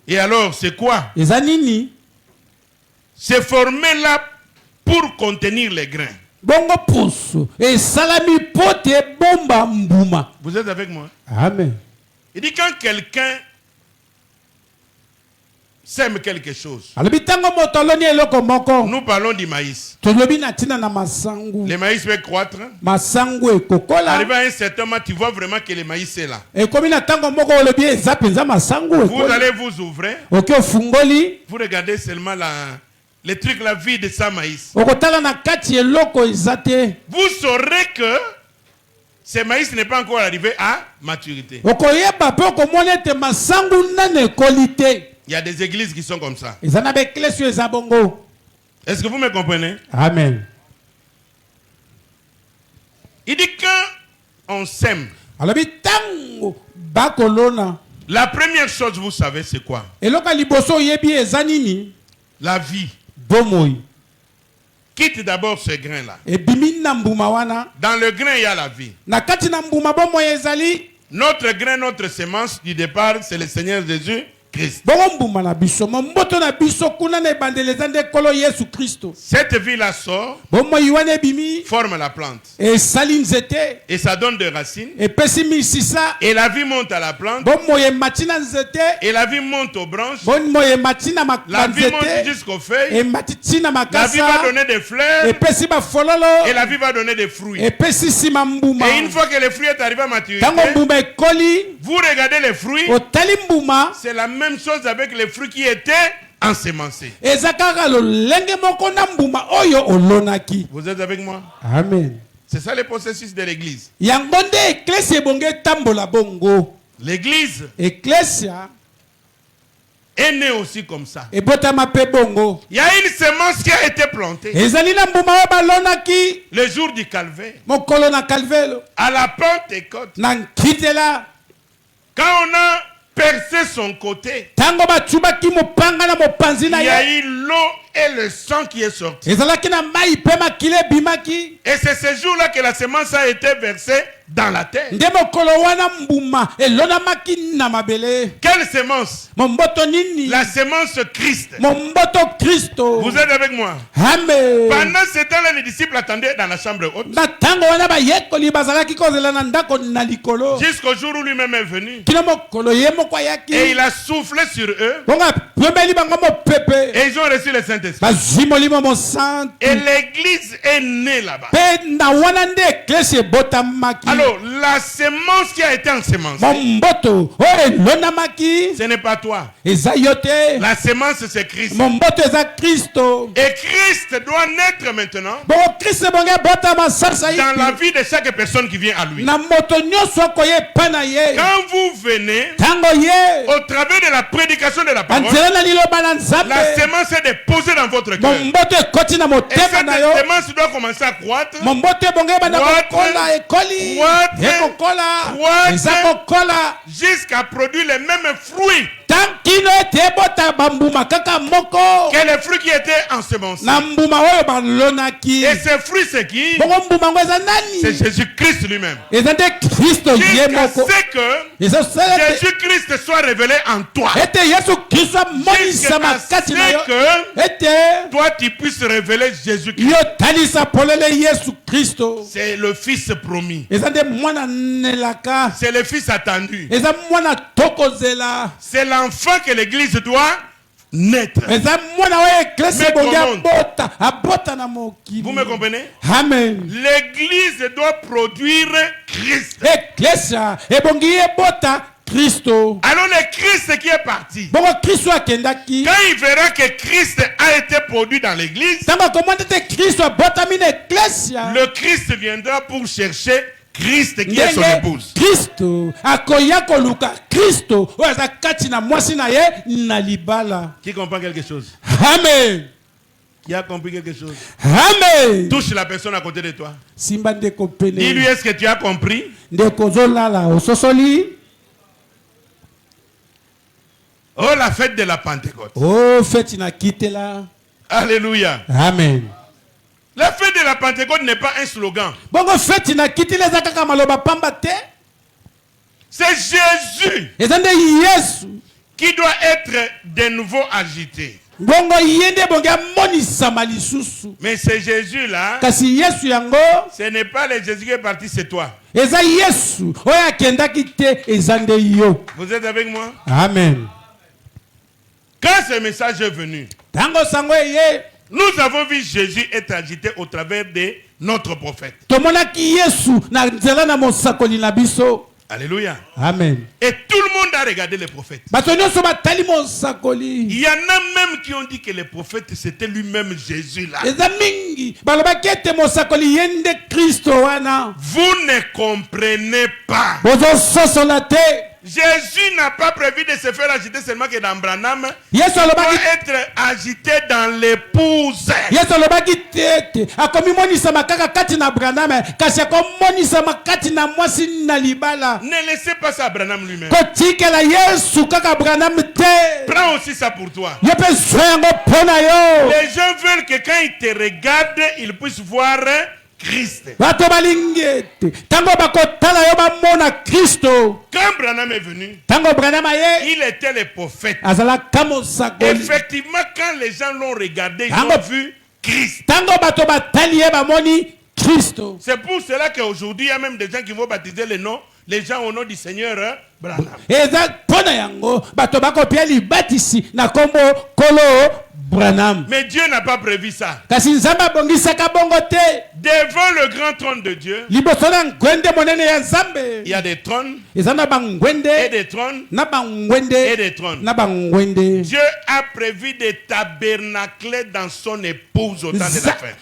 Et alors, c'est quoi? C'est formé là pour contenir les grains. Vous êtes avec moi? Amen. Il dit quand quelqu'un sème quelque chose. Nous parlons du maïs. Le maïs peut croître. Arrivé à un certain moment, tu vois vraiment que le maïs est là. Vous allez vous ouvrir. Vous regardez seulement les trucs la vie de sa maïs. Vous saurez que ce maïs n'est pas encore arrivé à maturité. Il y a des églises qui sont comme ça. Est-ce que vous me comprenez? Amen. Il dit quand on sème, La première chose, vous savez, c'est quoi? La vie. Quitte d'abord ce grain-là. Dans le grain, il y a la vie. Notre grain, notre semence du départ, c'est le Seigneur Jésus Christ. Cette vie-là sort, forme la plante. Et ça donne des racines. Et la vie monte à la plante. Et la vie monte aux branches. La vie monte jusqu'aux feuilles. La vie va donner des fleurs. Et la vie va donner des fruits. Et une fois que le fruit est arrivé à maturité, vous regardez les fruits, c'est la même chose avec les fruits qui étaient ensemencés. Vous êtes avec moi? Amen. C'est ça le processus de l'église. L'église est née aussi comme ça. Il y a une semence qui a été plantée le jour du calvaire. À la Pentecôte. Quand on a percé son côté, il y a eu l'eau et le sang qui est sorti. Et c'est ce jour-là que la semence a été versée dans la terre. Quelle semence? La semence Christ. Vous êtes avec moi? Amen. Pendant ce temps-là, les disciples attendaient dans la chambre haute. Jusqu'au jour où lui-même est venu. Et il a soufflé sur eux. Et ils ont reçu le Saint-Esprit. Et l'église est née là-bas. Alors, la semence qui a été ensemencée, ce n'est pas toi. La semence, c'est Christ. Et Christ doit naître maintenant dans la vie de chaque personne qui vient à lui. Quand vous venez, au travers de la prédication de la parole, la semence est déposée dans votre cœur. Et cette semence doit commencer à croître, jusqu'à produire les mêmes fruits que les fruits qui étaient ensemencés. Et ces fruits, c'est qui? C'est Jésus-Christ lui-même. Jusqu'à ce que Jésus-Christ soit révélé en toi. Jusqu'à ce que toi tu puisses révéler Jésus-Christ. C'est le Fils promis. C'est le Fils attendu. C'est l'enfant que l'Église doit naître. Vous me comprenez? Amen. L'Église doit produire Christ. Alors le Christ qui est parti, quand il verra que Christ a été produit dans l'église, le Christ viendra pour chercher Christ qui est son épouse. Qui comprend quelque chose? Amen. Qui a compris quelque chose? Amen. Touche la personne à côté de toi. Dis-lui, est-ce que tu as compris? Oh, la fête de la Pentecôte. Oh, fête n'a quitté là. Alléluia. Amen. La fête de la Pentecôte n'est pas un slogan. C'est Jésus qui doit être de nouveau agité. Mais c'est Jésus là. Ce n'est pas le Jésus qui est parti, c'est toi. Vous êtes avec moi? Amen. Quand ce message est venu, nous avons vu Jésus être agité au travers de notre prophète. Alléluia. Amen. Et tout le monde a regardé les prophètes. Il y en a même qui ont dit que le prophète c'était lui-même Jésus là. Vous ne comprenez pas. Jésus n'a pas prévu de se faire agiter seulement que dans Branham. Il doit être agité dans l'épouse. Ne laissez pas ça à Branham lui-même. Prends aussi ça pour toi. Les gens veulent que quand ils te regardent, ils puissent voir Christ. Quand Branham est venu, il était le prophète. Effectivement, quand les gens l'ont regardé, ils ont vu Christ. C'est pour cela qu'aujourd'hui, il y a même des gens qui vont baptiser les gens au nom du Seigneur Branham. Mais Dieu n'a pas prévu ça. Devant le grand trône de Dieu, il y a des trônes et des trônes et des trônes. Dieu a prévu de tabernacler dans son épouse au temps de la fin.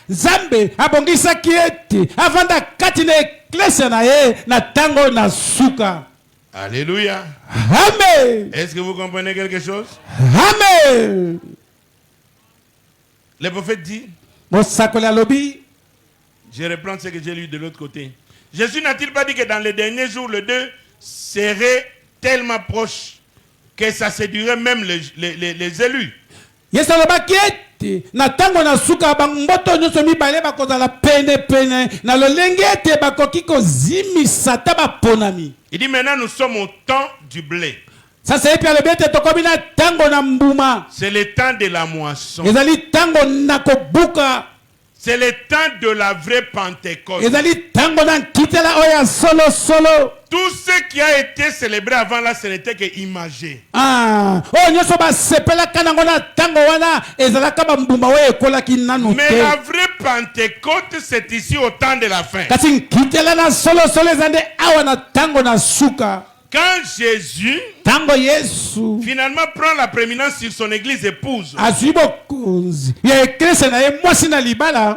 Alléluia. Amen. Est-ce que vous comprenez quelque chose? Amen. Le prophète dit, je reprends ce que j'ai lu de l'autre côté. Jésus n'a-t-il pas dit que dans les derniers jours, le deux serait tellement proche que ça séduirait même les élus? Il dit maintenant nous sommes au temps du blé. C'est le temps de la moisson. C'est le temps de la vraie Pentecôte. Tout ce qui a été célébré avant là, ce n'était que imagé. Mais la vraie Pentecôte, c'est ici au temps de la fin. Quand Jésus finalement prend la prééminence sur son église épouse,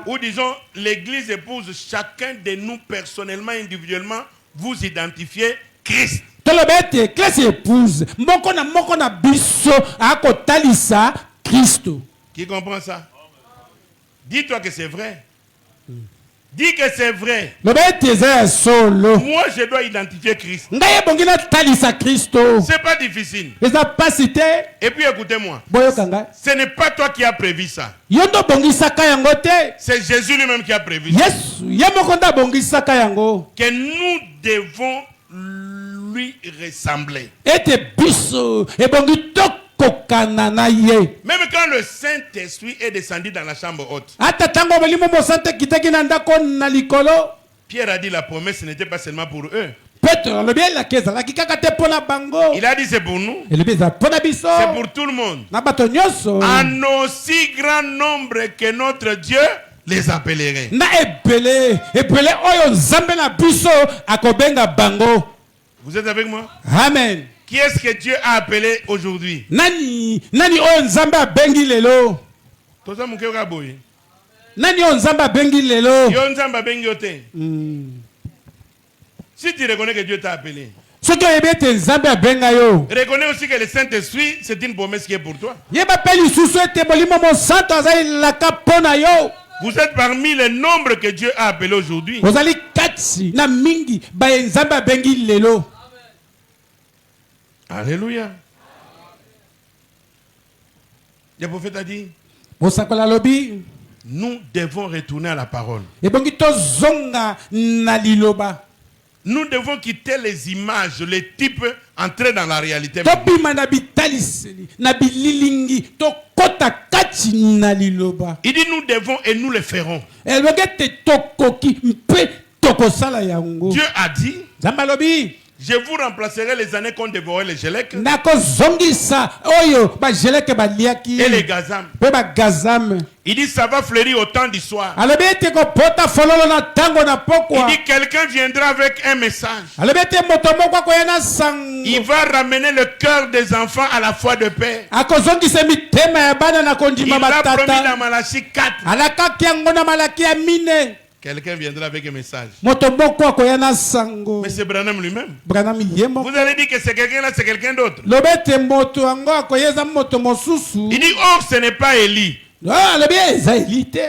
ou disons l'église épouse, chacun de nous personnellement, individuellement, vous identifiez Christ. Qui comprend ça? Dis-toi que c'est vrai. Dis que c'est vrai. Moi, je dois identifier Christ. C'est pas difficile. Et puis écoutez-moi. Ce n'est pas toi qui as prévu ça. C'est Jésus lui-même qui a prévu ça. Que nous devons lui ressembler. Même quand le Saint-Esprit est descendu dans la chambre haute, Pierre a dit la promesse n'était pas seulement pour eux. Il a dit c'est pour nous. C'est pour tout le monde. En aussi grand nombre que notre Dieu les appellerait. Vous êtes avec moi? Amen. Qui est-ce que Dieu a appelé aujourd'hui? Nani Nzamba bengi lelo. Toza mukeka boy. Nani Nzamba bengi lelo. Yo Nzamba bengi ote. Si tu reconnais que Dieu t'a appelé, reconnais aussi que le Saint-Esprit, c'est une promesse qui est pour toi. Vous êtes parmi les nombres que Dieu a appelés aujourd'hui. Alléluia. Le prophète a dit, nous devons retourner à la parole. Nous devons quitter les images, les types, entrer dans la réalité. Il dit nous devons et nous le ferons. Dieu a dit, je vous remplacerai les années qu'on dévorait les Gélèques et les Gazam. Il dit ça va fleurir au temps du soir. Il dit quelqu'un viendra avec un message. Il va ramener le cœur des enfants à la foi de paix. Il a promis dans Malachie 4 Quelqu'un viendra avec un message. Moto moko akoyana sango. Mais c'est Branham lui-même. Branham yemo. Vous allez dire que c'est quelqu'un là, c'est quelqu'un d'autre. Lobete moto ango akoyeza moto mosusu. Il dit, oh, ce n'est pas Élie. Ah, le bien eza Élite.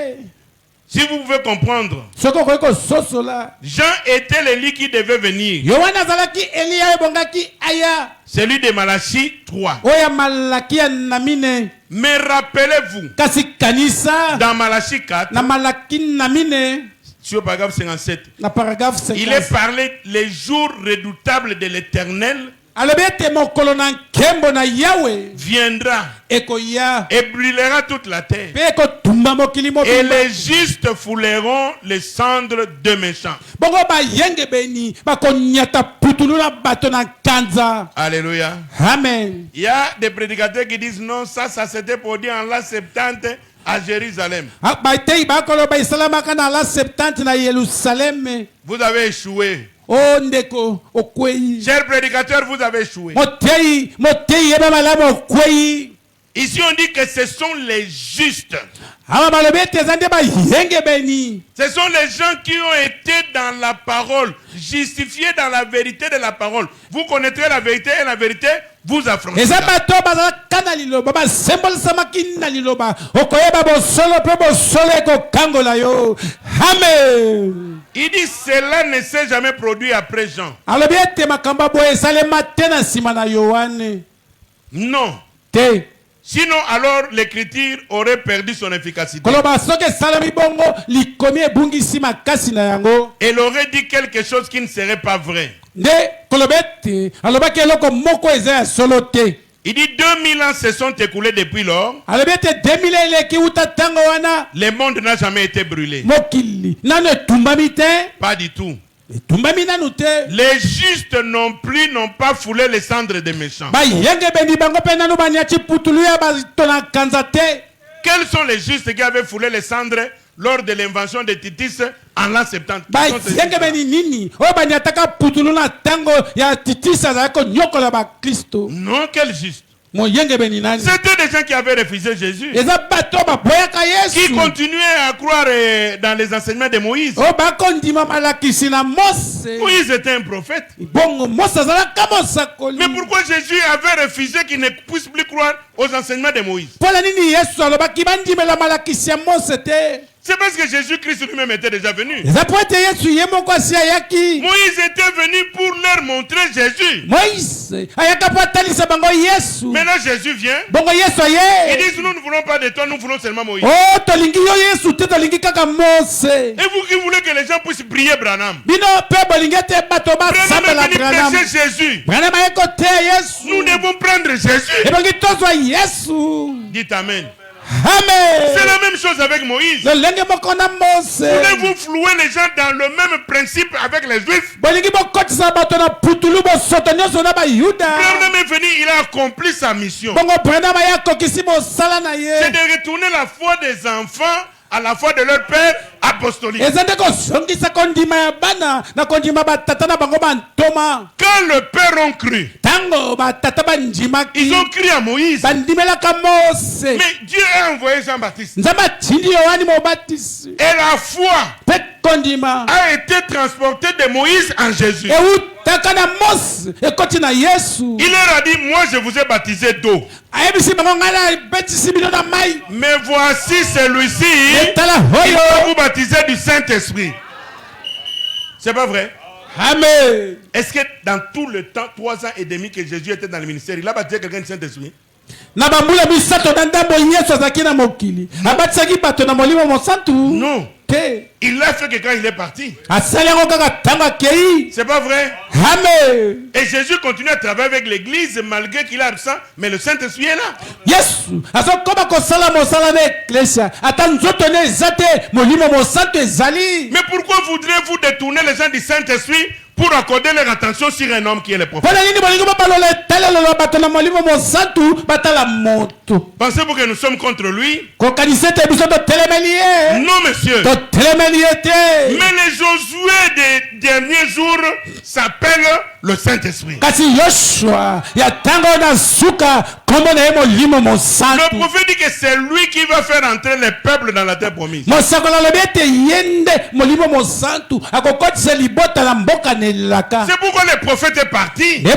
Si vous pouvez comprendre, Soko koyeko sosola. Jean était l'Élie qui devait venir. Yohana zalaki Elia ebongaki aya. Celui de Malachie 3. Oya malaki ya namine. Mais rappelez-vous, Kasi kanisa. dans Malachie 4, Na malaki namine. sur le paragraphe 57, Na paragraphe 50. il est parlé les jours redoutables de l'Éternel Alobete mokolo na nkembo na Yahweh. viendra Ekoya. et brûlera toute la terre. Pe kotumba mokili Et mobimba. les justes fouleront les cendres de méchants. Bongo ba yenge beni. Ba konyata putulula bato na kanza. Alléluia. Amen. Il y a des prédicateurs qui disent non, ça c'était pour dire en l'an 70 à Jérusalem. Ba tei ba kolo ba isalama kana la 70 na Yerusalem. Vous avez échoué. O ndeko okwei. Chers prédicateurs, vous avez échoué. Motei eba malama okwei. Ici on dit que ce sont les justes. Ama malobete zande ba yenge beni. Ce sont les gens qui ont été dans la parole, justifiés dans la vérité de la parole. Vous connaîtrez la vérité et la vérité vous affranchira. Eza bato bazala kana liloba ba symbole samaki na liloba. Okoyeba bo solo pe bo solo ko kangola yo. Amen. Il dit cela ne s'est jamais produit après Jean. Alobiete makamba bo esalema tena sima na Yohane. Non. Te. Sinon, alors l'écriture aurait perdu son efficacité. Koloba soke salami bongo likomi ebungisi makasi na yango. Elle aurait dit quelque chose qui ne serait pas vrai. Nde kolobete alobaki eloko moko eza ya solo te. Il dit 2000 ans se sont écoulés depuis lors. Alobete 2000 eleki uta tango wana. Le monde n'a jamais été brûlé. Mokili nano etumbami te. Pas du tout. Etumbami nanu te. Les justes non plus n'ont pas foulé les cendres des méchants. Ba yenge bendi bango pe nanu baniachi putulu ya bato na kanza te. Quels sont les justes qui avaient foulé les cendres lors de l'invention de Titus en l'an 70? Ba yenge bendi nini o baniataka putulu na tango ya titisa za ko nyokola ba Kristo. Non, quel juste? Mo yenge bendi nani. C'était des gens qui avaient refusé Jésus, Eza bato ba boyaka Yesu. qui continuaient à croire dans les enseignements de Moïse. O ba kondima malakisi na Mose. Moïse était un prophète. Bongo Mose azala kama sakoli. Mais pourquoi Jésus avait refusé qu'il ne puisse plus croire aux enseignements de Moïse? Pola nini Yesu alobaki bandimela malakisi ya Mose te. C'est parce que Jésus-Christ lui-même était déjà venu. Eza poete Yesu ye moko asi ayaki. Moïse était venu pour leur montrer Jésus. Moïse ayaka po atalisa bango Yesu. Maintenant Jésus vient. Bongo Yesu Ils aye. disent nous ne voulons pas de toi, nous voulons seulement Moïse. Oh tolingi yo Yesu te tolingi kaka Mose. Et vous qui voulez que les gens puissent prier Branham. Bino pe bolingi te bato ba Branham sambela est venu Branham. prêcher Jésus. Branham ayeko te Yesu. Nous devons prendre Jésus. Ebongi tozwa Yesu. Dites Amen. Amen. C'est la même chose avec Moïse. Lolenge moko na Mose. Voulez-vous flouer les gens dans le même principe avec les Juifs? Bolingi bokotisa bato na putulu bosoto nyonso na bayuda. Branham est venu, il a accompli sa mission. Bongo Branham ayakokisi mosala na ye. C'est de retourner la foi des enfants à la foi de leur père apostolique. Eza nde kosongisa kondima ya bana na kondima batata na bango bantoma. Quand le père ont cru, Tango batata bandimaki. ils ont crié à Moïse. Bandimelaka Mose. Mais Dieu a envoyé Jean-Baptiste. Nzambe atindi Yohani mobatisi. Et la foi Pe kondima. a été transportée de Moïse en Jésus. Eutaka na Mose ekoti na Yesu. Il leur a dit, moi je vous ai baptisé d'eau. Ayebisi bango ngana betisi bino na mai. Mais voici celui-ci Etala qui va hoyo. vous baptiser du Saint-Esprit. C'est pas vrai? Amen. Est-ce que dans tout le temps, 3 ans et demi que Jésus était dans le ministère, il a baptisé quelqu'un du Saint-Esprit? Na bambula bisato na ndambo Yesu azaki na mokili. Abatisaki bato na molimo mosantu. Non. Te. Il l'a fait que quand il est parti. Asali yango kaka tango akei. C'est pas vrai? Amen. Et Jésus continue à travailler avec l'église malgré qu'il est absent, mais le Saint-Esprit est là. Yesu azokoma kosala mosala na eklesia ata nzoto ne eza te molimo mosantu ezali. Mais pourquoi voudrez-vous détourner les gens du Saint-Esprit pour accorder leur attention sur un homme qui est le prophète? Mpona nini bolingi bobalola etalelo na bato na molimo mosantu batala moto? Pensez-vous que nous sommes contre lui? Kokanisa ete biso totelemeli ye? Non, monsieur. Totelemeli ye te. Mais les Josué des derniers jours s'appellent le Saint-Esprit. Le prophète dit que c'est lui qui va faire entrer les peuples dans la terre promise. C'est pourquoi le prophète est parti. Il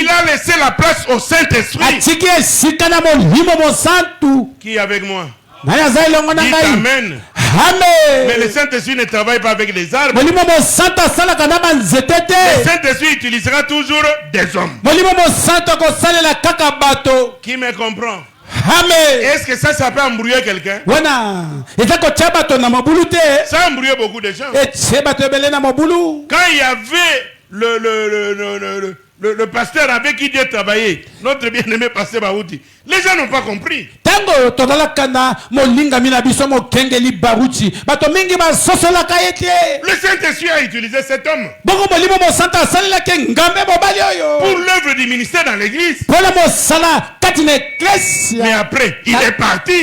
a laissé la place au Saint-Esprit. Qui est avec moi? Dites Amen. Mais le Saint-Esprit ne travaille pas avec les arbres. Le Saint-Esprit utilisera toujours des hommes. Qui me comprend? Est-ce que ça peut embrouiller quelqu'un? Ça a embrouillé beaucoup de gens. Quand il y avait le pasteur avec qui Dieu travaillait, notre bien-aimé pasteur Baouti, les gens n'ont pas compris. Le Saint-Esprit a utilisé cet homme pour l'œuvre du ministère dans l'église. Mais après, il est parti.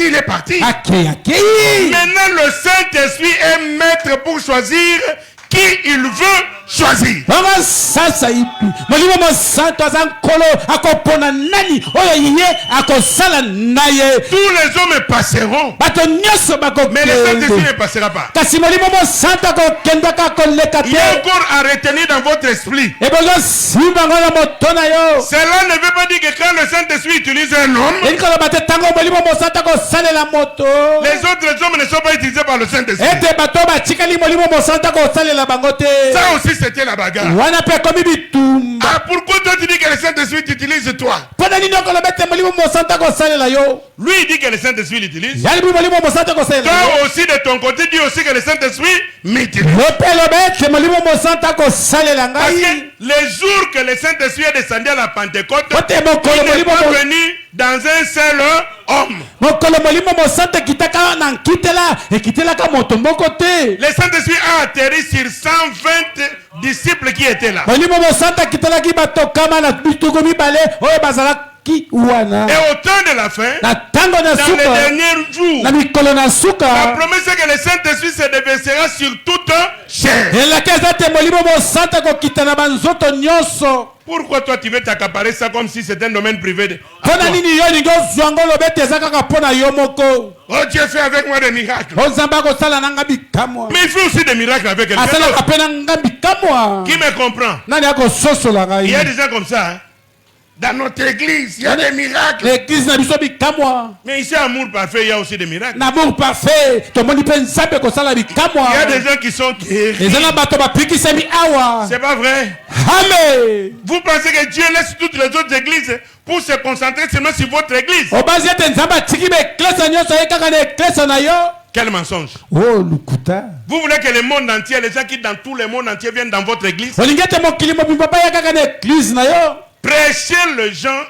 Il est parti. Maintenant, le Saint-Esprit est maître pour choisir qui il veut choisir. Tous les hommes passeront, mais le Saint-Esprit ne passera pas. Il y a encore à retenir dans votre esprit. Cela ne veut pas dire que quand le Saint-Esprit utilise un homme, les autres hommes ne sont pas utilisés par le Saint-Esprit. Ça aussi c'était la bagarre. Ah, pourquoi toi tu dis que le Saint-Esprit t'utilise toi? Lui il dit que le Saint-Esprit l'utilise. Toi aussi de ton côté dis aussi que le Saint-Esprit m'utilise. Parce que les jours que le Saint-Esprit est descendu à la Pentecôte, il n'est pas venu dans un seul homme. Le Saint-Esprit a atterri sur 120 disciples qui étaient là. Et au temps de la fin, dans les derniers jours, la promesse est que le Saint-Esprit se déversera sur toute chair. Pourquoi toi tu veux t'accaparer ça comme si c'était un domaine privé? Oh, Dieu fait avec moi des miracles. Mais il fait aussi des miracles avec quelqu'un d'autre. Qui me comprend? Il y a des gens comme ça. Hein? Dans notre église, il y a des miracles. Mais ici, à Amour Parfait, il y a aussi des miracles. Il y a des gens qui sont guéris. C'est pas vrai? Vous pensez que Dieu laisse toutes les autres églises pour se concentrer seulement sur votre église? Quel mensonge! Vous voulez que le monde entier, les gens qui dans tout le monde entier viennent dans votre église? Prêchez les gens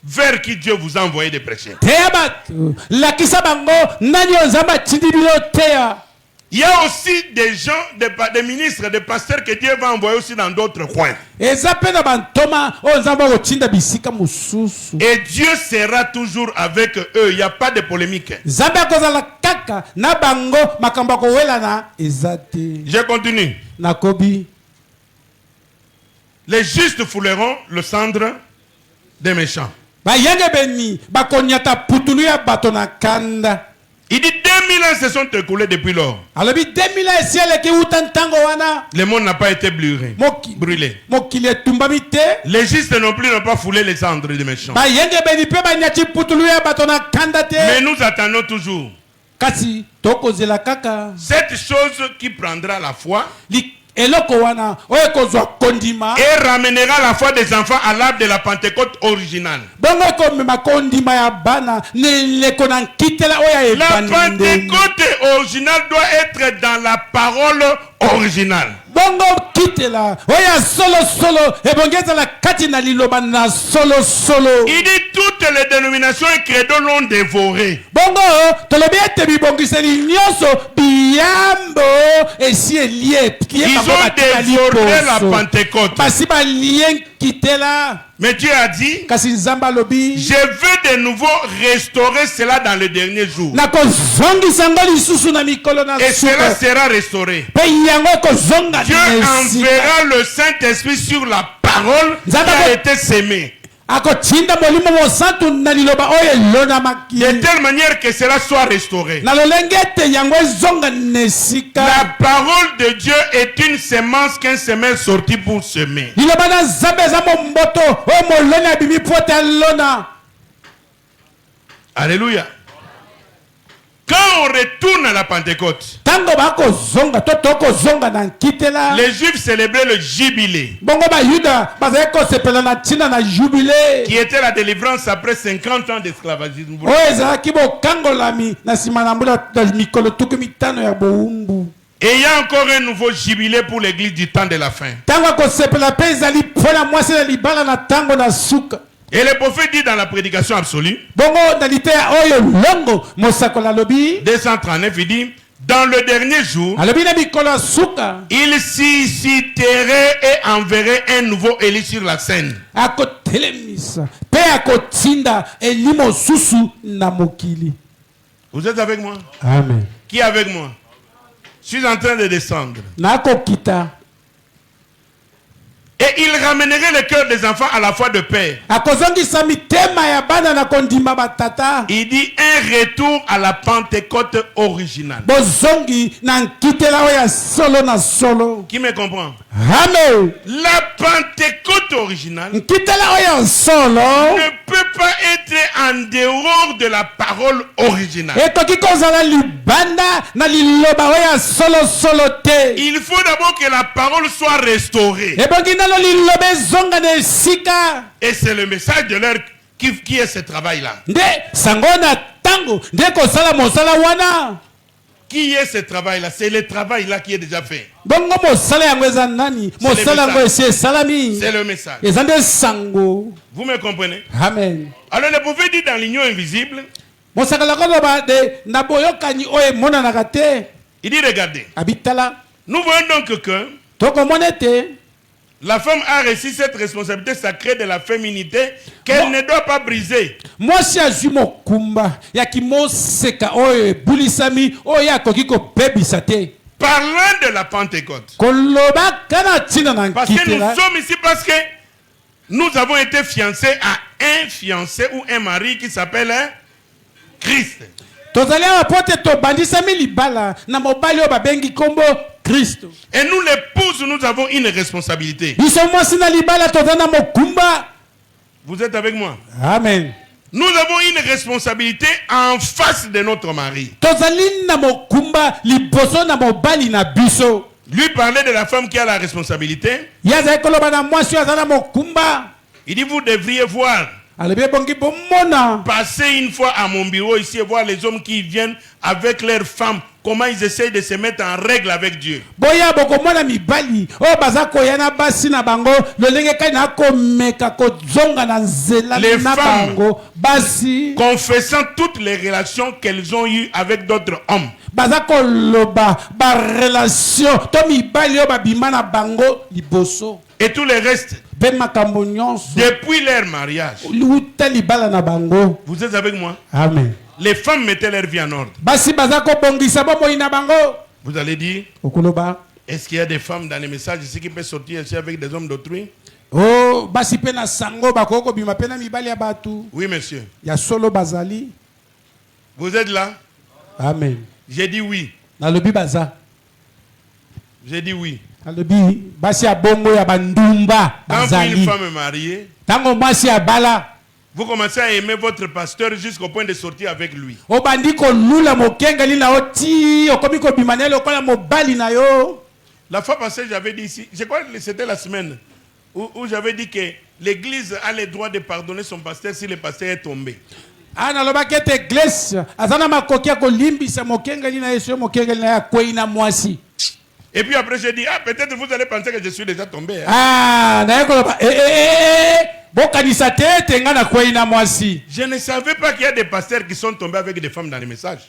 vers qui Dieu vous a envoyé de prêcher. Il y a aussi des gens, des ministres, des pasteurs que Dieu va envoyer aussi dans d'autres coins. Et Dieu sera toujours avec eux. Il n'y a pas de polémique. Je continue. Les justes fouleront le cendre des méchants. Il dit 2000 ans se sont écoulés depuis lors. Le monde n'a pas été brûlé. Les justes non plus n'ont pas foulé les cendres des méchants. Mais nous attendons toujours cette chose qui prendra la foi et ramènera la foi des enfants à l'arbre de la Pentecôte originale. La Pentecôte originale doit être dans la parole originale. Il dit toutes les dénominations et credos l'ont dévoré. Ils ont dévoré la Pentecôte. Mais Dieu a dit, je veux de nouveau restaurer cela dans le dernier jour. Et cela sera restauré. Dieu enverra le Saint-Esprit sur la parole qui a été sémée. De telle manière que cela soit restauré. La parole de Dieu est une semence qu'un semeur sorti pour semer. Alléluia. Quand on retourne à la Pentecôte, les Juifs célébraient le jubilé, qui était la délivrance après 50 ans d'esclavagisme. Et il y a encore un nouveau jubilé pour l'église du temps de la fin. Et le prophète dit dans la prédication absolue, 239, il dit, dans le dernier jour, il susciterait et enverrait un nouveau Élie sur la scène. Vous êtes avec moi? Amen. Qui est avec moi? Je suis en train de descendre. Et il ramènerait le cœur des enfants à la foi de père. Il dit un retour à la Pentecôte originale. Qui me comprend? Amen. La Pentecôte originale ne peut pas être en dehors de la parole originale. Il faut d'abord que la parole soit restaurée. Et c'est le message de l'heure qui est ce travail-là. Qui est ce travail-là? C'est le travail-là qui est déjà fait. C'est le message. Vous me comprenez? Amen. Alors le prophète dit dans l'union invisible, il dit regardez, nous voyons donc que la femme a reçu cette responsabilité sacrée de la féminité qu'elle ne doit pas briser. Parlant de la Pentecôte. Parce que nous sommes ici parce que nous avons été fiancés à un fiancé ou un mari qui s'appelle Christ. Et nous, l'épouse, nous avons une responsabilité. Vous êtes avec moi? Amen. Nous avons une responsabilité en face de notre mari. Lui parlait de la femme qui a la responsabilité. Il dit, vous devriez voir. Passer une fois à mon bureau ici et voir les hommes qui viennent avec leurs femmes, comment ils essayent de se mettre en règle avec Dieu. Les femmes confessant toutes les relations qu'elles ont eues avec d'autres hommes. Et tout le reste. Depuis leur mariage. Vous êtes avec moi? Amen. Les femmes mettaient leur vie en ordre. Vous allez dire, est-ce qu'il y a des femmes dans les messages ici qui peuvent sortir ici avec des hommes d'autrui? Oui, monsieur. Vous êtes là? Amen. J'ai dit oui. J'ai dit oui. Quand une femme est mariée, vous commencez à aimer votre pasteur jusqu'au point de sortir avec lui. La fois passée, j'avais dit ici, je crois que c'était la semaine, où j'avais dit que l'église a le droit de pardonner son pasteur si le pasteur est tombé. Et puis après, j'ai dit, peut-être vous allez penser que je suis déjà tombé. Je ne savais pas qu'il y a des pasteurs qui sont tombés avec des femmes dans les messages.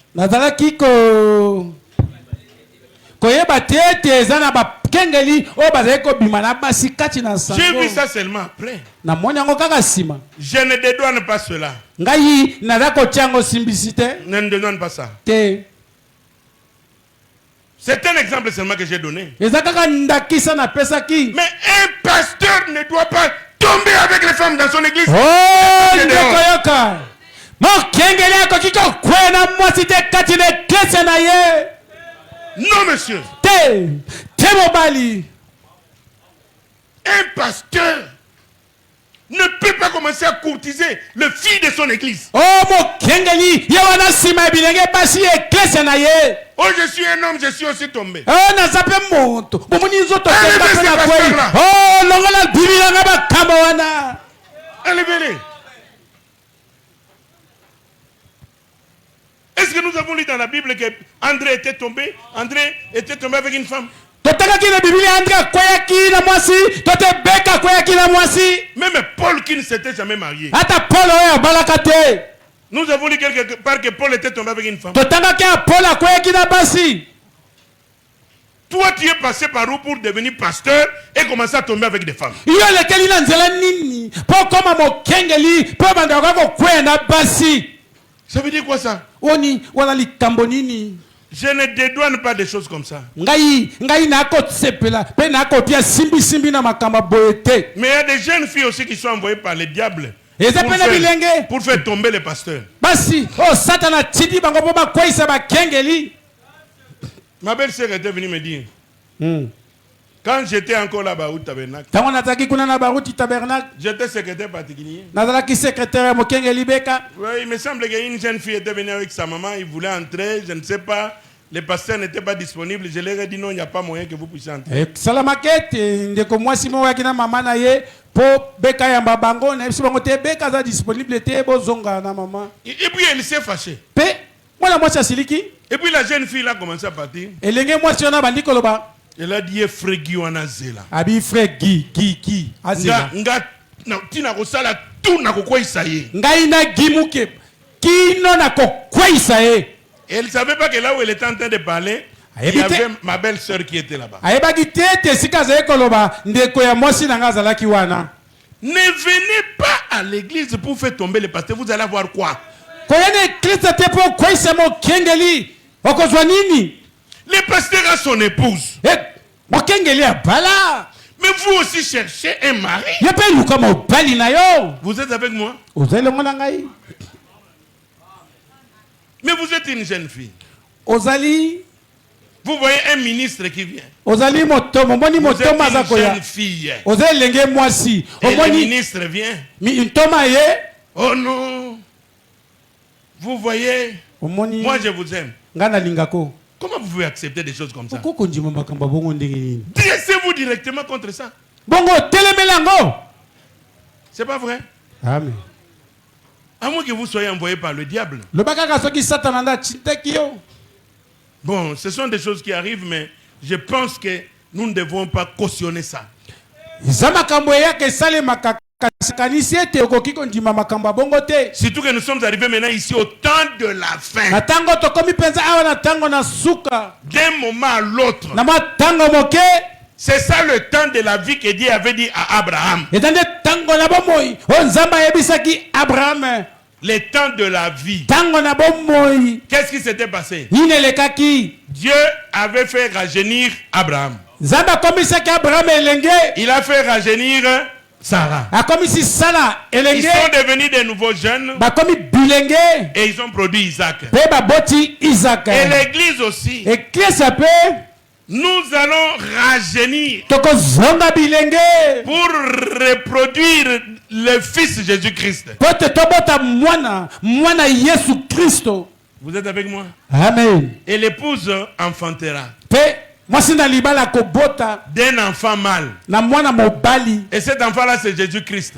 J'ai vu ça seulement après. Je ne dédouane pas cela. Ne dédouane pas ça. C'est un exemple seulement que j'ai donné. Mais un pasteur ne doit pas tomber avec les femmes dans son église. Non, monsieur. Un pasteur ne peut pas commencer à courtiser le fils de son église. Oh, je suis un homme, je suis aussi tombé. Enlevez-les. Est-ce que nous avons lu dans la Bible que André était tombé avec une femme? Même Paul qui ne s'était jamais marié. Nous avons lu quelque part que Paul était tombé avec une femme. Toi, tu es passé par où pour devenir pasteur et commencer à tomber avec des femmes? Ça veut dire quoi ça? Je ne dédouane pas des choses comme ça. Mais il y a des jeunes filles aussi qui sont envoyées par le diable pour faire tomber les pasteurs. Ma belle-sœur était venue me dire, quand j'étais encore là-bas au tabernacle, j'étais secrétaire particulier. Oui, il me semble qu'une jeune fille était venue avec sa maman, il voulait entrer, je ne sais pas, les pasteurs n'étaient pas disponibles. Je leur ai dit non, il n'y a pas moyen que vous puissiez entrer. Et puis elle s'est fâchée. Et puis la jeune fille a commencé à partir. Elle a dit Fréguiwana Zela. Abi Frégui, qui Azela. Non, tina kosala tout na kokwa isaye. Ngaina gimuke. Kino na kokwa isaye. Elle ne savait pas que là où elle était en train de parler, il y avait ma belle-sœur qui était là-bas. Ne venez pas à l'église pour faire tomber les pasteurs. Vous allez avoir quoi? Le pasteur a son épouse. Mais vous aussi cherchez un mari. Vous êtes avec moi? Mais vous êtes une jeune fille. Vous voyez un ministre qui vient. Vous êtes une jeune fille. Et le ministre vient. Oh non. Vous voyez, moi je vous aime. Comment vous pouvez accepter des choses comme ça? Dressez-vous directement contre ça. C'est pas vrai? Amen. À moins que vous soyez envoyé par le diable. Bon, ce sont des choses qui arrivent, mais je pense que nous ne devons pas cautionner ça. Surtout que nous sommes arrivés maintenant ici au temps de la fin. D'un moment à l'autre. C'est ça le temps de la vie que Dieu avait dit à Abraham. Le temps de la vie. Qu'est-ce qui s'était passé? Dieu avait fait rajeunir Abraham. Il a fait rajeunir Sarah. Ils sont devenus de nouveaux jeunes. Et ils ont produit Isaac. Et l'église aussi. Nous allons rajeunir pour reproduire le Fils Jésus-Christ. Vous êtes avec moi? Amen. Et l'épouse enfantera d'un enfant mâle. Et cet enfant-là, c'est Jésus-Christ.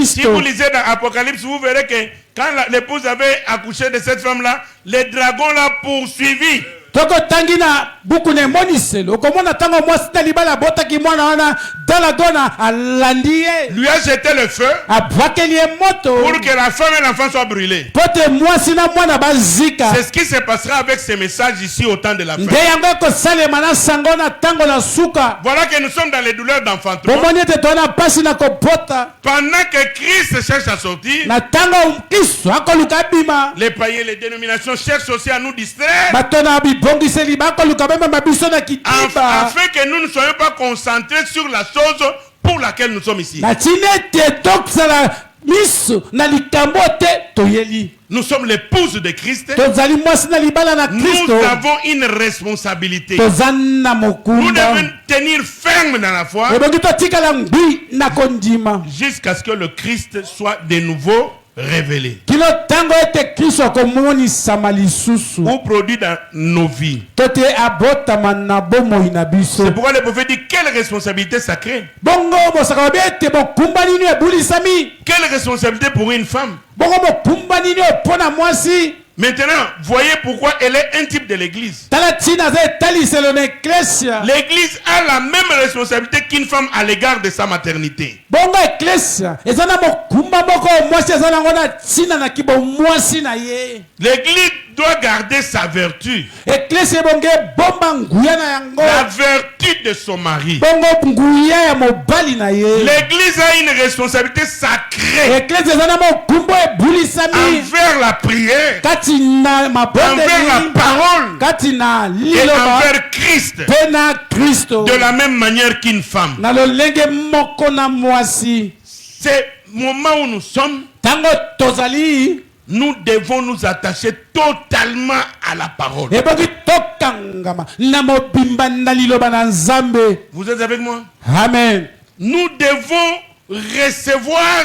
Si vous lisez dans Apocalypse, vous verrez que quand l'épouse avait accouché de cette femme-là, les dragons l'ont poursuivi Toko tangina buku ne moniselo. Okomona tango mwasi na libala bota ki mwana wana dala dona alandie. Lui a jeté le feu. Abwakelie moto. Pour que la femme et l'enfant soient brûlés. Pote mwasi na mwana bazika. C'est ce qui se passera avec ces messages ici au temps de la fin. Ndeyango ko sale mana sangona tango na suka. Voilà que nous sommes dans les douleurs d'enfantement. Bomoni te tona pasi na kopota. Pendant que Christ cherche à sortir, Na tango Kristo akoluka bima. les païens, les dénominations cherchent aussi à nous distraire. Batona bibongiseli bakoluka bema mabiso na kitiba. Afin que nous ne soyons pas concentrés sur la chose pour laquelle nous sommes ici. Na tinete toksala miso na likambo te toyeli. Nous sommes l'épouse de Christ. Tozali mwasi na libala na Kristo. Nous avons une responsabilité. Tozana Nous mokunda. devons tenir ferme dans la foi Ebongi totikala ngbi na kondima. jusqu'à ce que le Christ soit de nouveau révélé Kilo tango ete Kristo akomonisa malisusu. ou produit dans nos vies. Tote abotama na bomoi na biso. C'est pourquoi le prophète dit quelle responsabilité sacrée. Bongo bosaka bete bokumba nini ebulisami. Quelle responsabilité pour une femme. Bongo bokumba nini opona mwasi. Maintenant, voyez pourquoi elle est un type de l'église. Tala tina ze taliselo na eklesia. L'église a la même responsabilité qu'une femme à l'égard de sa maternité. Bongo eklesia ezana mokumba moko mwasi ezana ngona tina na kibo mwasi na ye. L'église doit garder sa vertu. Eklesia bonge bomba nguya na yango. La vertu de son mari. Bongo nguya ya mobali na ye. L'église a une responsabilité sacrée Eklesia ezana mokumba ebulisami. envers la prière, Katina mabonde envers la parole katina et liloba envers Christ. pena Kristo. De la même manière qu'une femme. Na lolenge moko na mwasi. C'est le moment où nous sommes. Tango tozali. Nous devons nous attacher totalement à la parole. Ebongi tokangama na mobimba na liloba na Nzambe. Vous êtes avec moi? Amen. Nous devons recevoir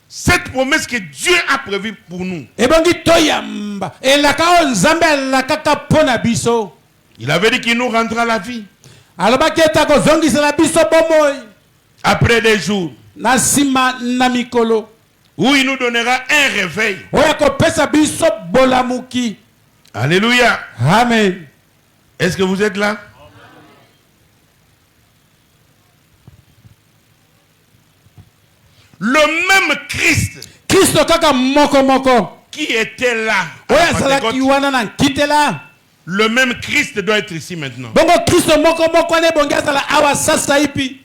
cette promesse que Dieu a prévue pour nous. Ebongi toyamba elaka o Nzambe elaka pona biso. Il avait dit qu'il nous rendra la vie Alobaki etako zongisela biso bomoi. après des jours Na sima na mikolo. où il nous donnera un réveil. Oya kopesa biso bolamuki. Alléluia. Amen. Est-ce que vous êtes là? Le même Christ Kristo kaka moko moko. qui était là à Oya la salaki Pentecôte, wana na kitela. le même Christ doit être ici maintenant. Bongo Kristo moko moko ne bongi azala awa sasa ipi.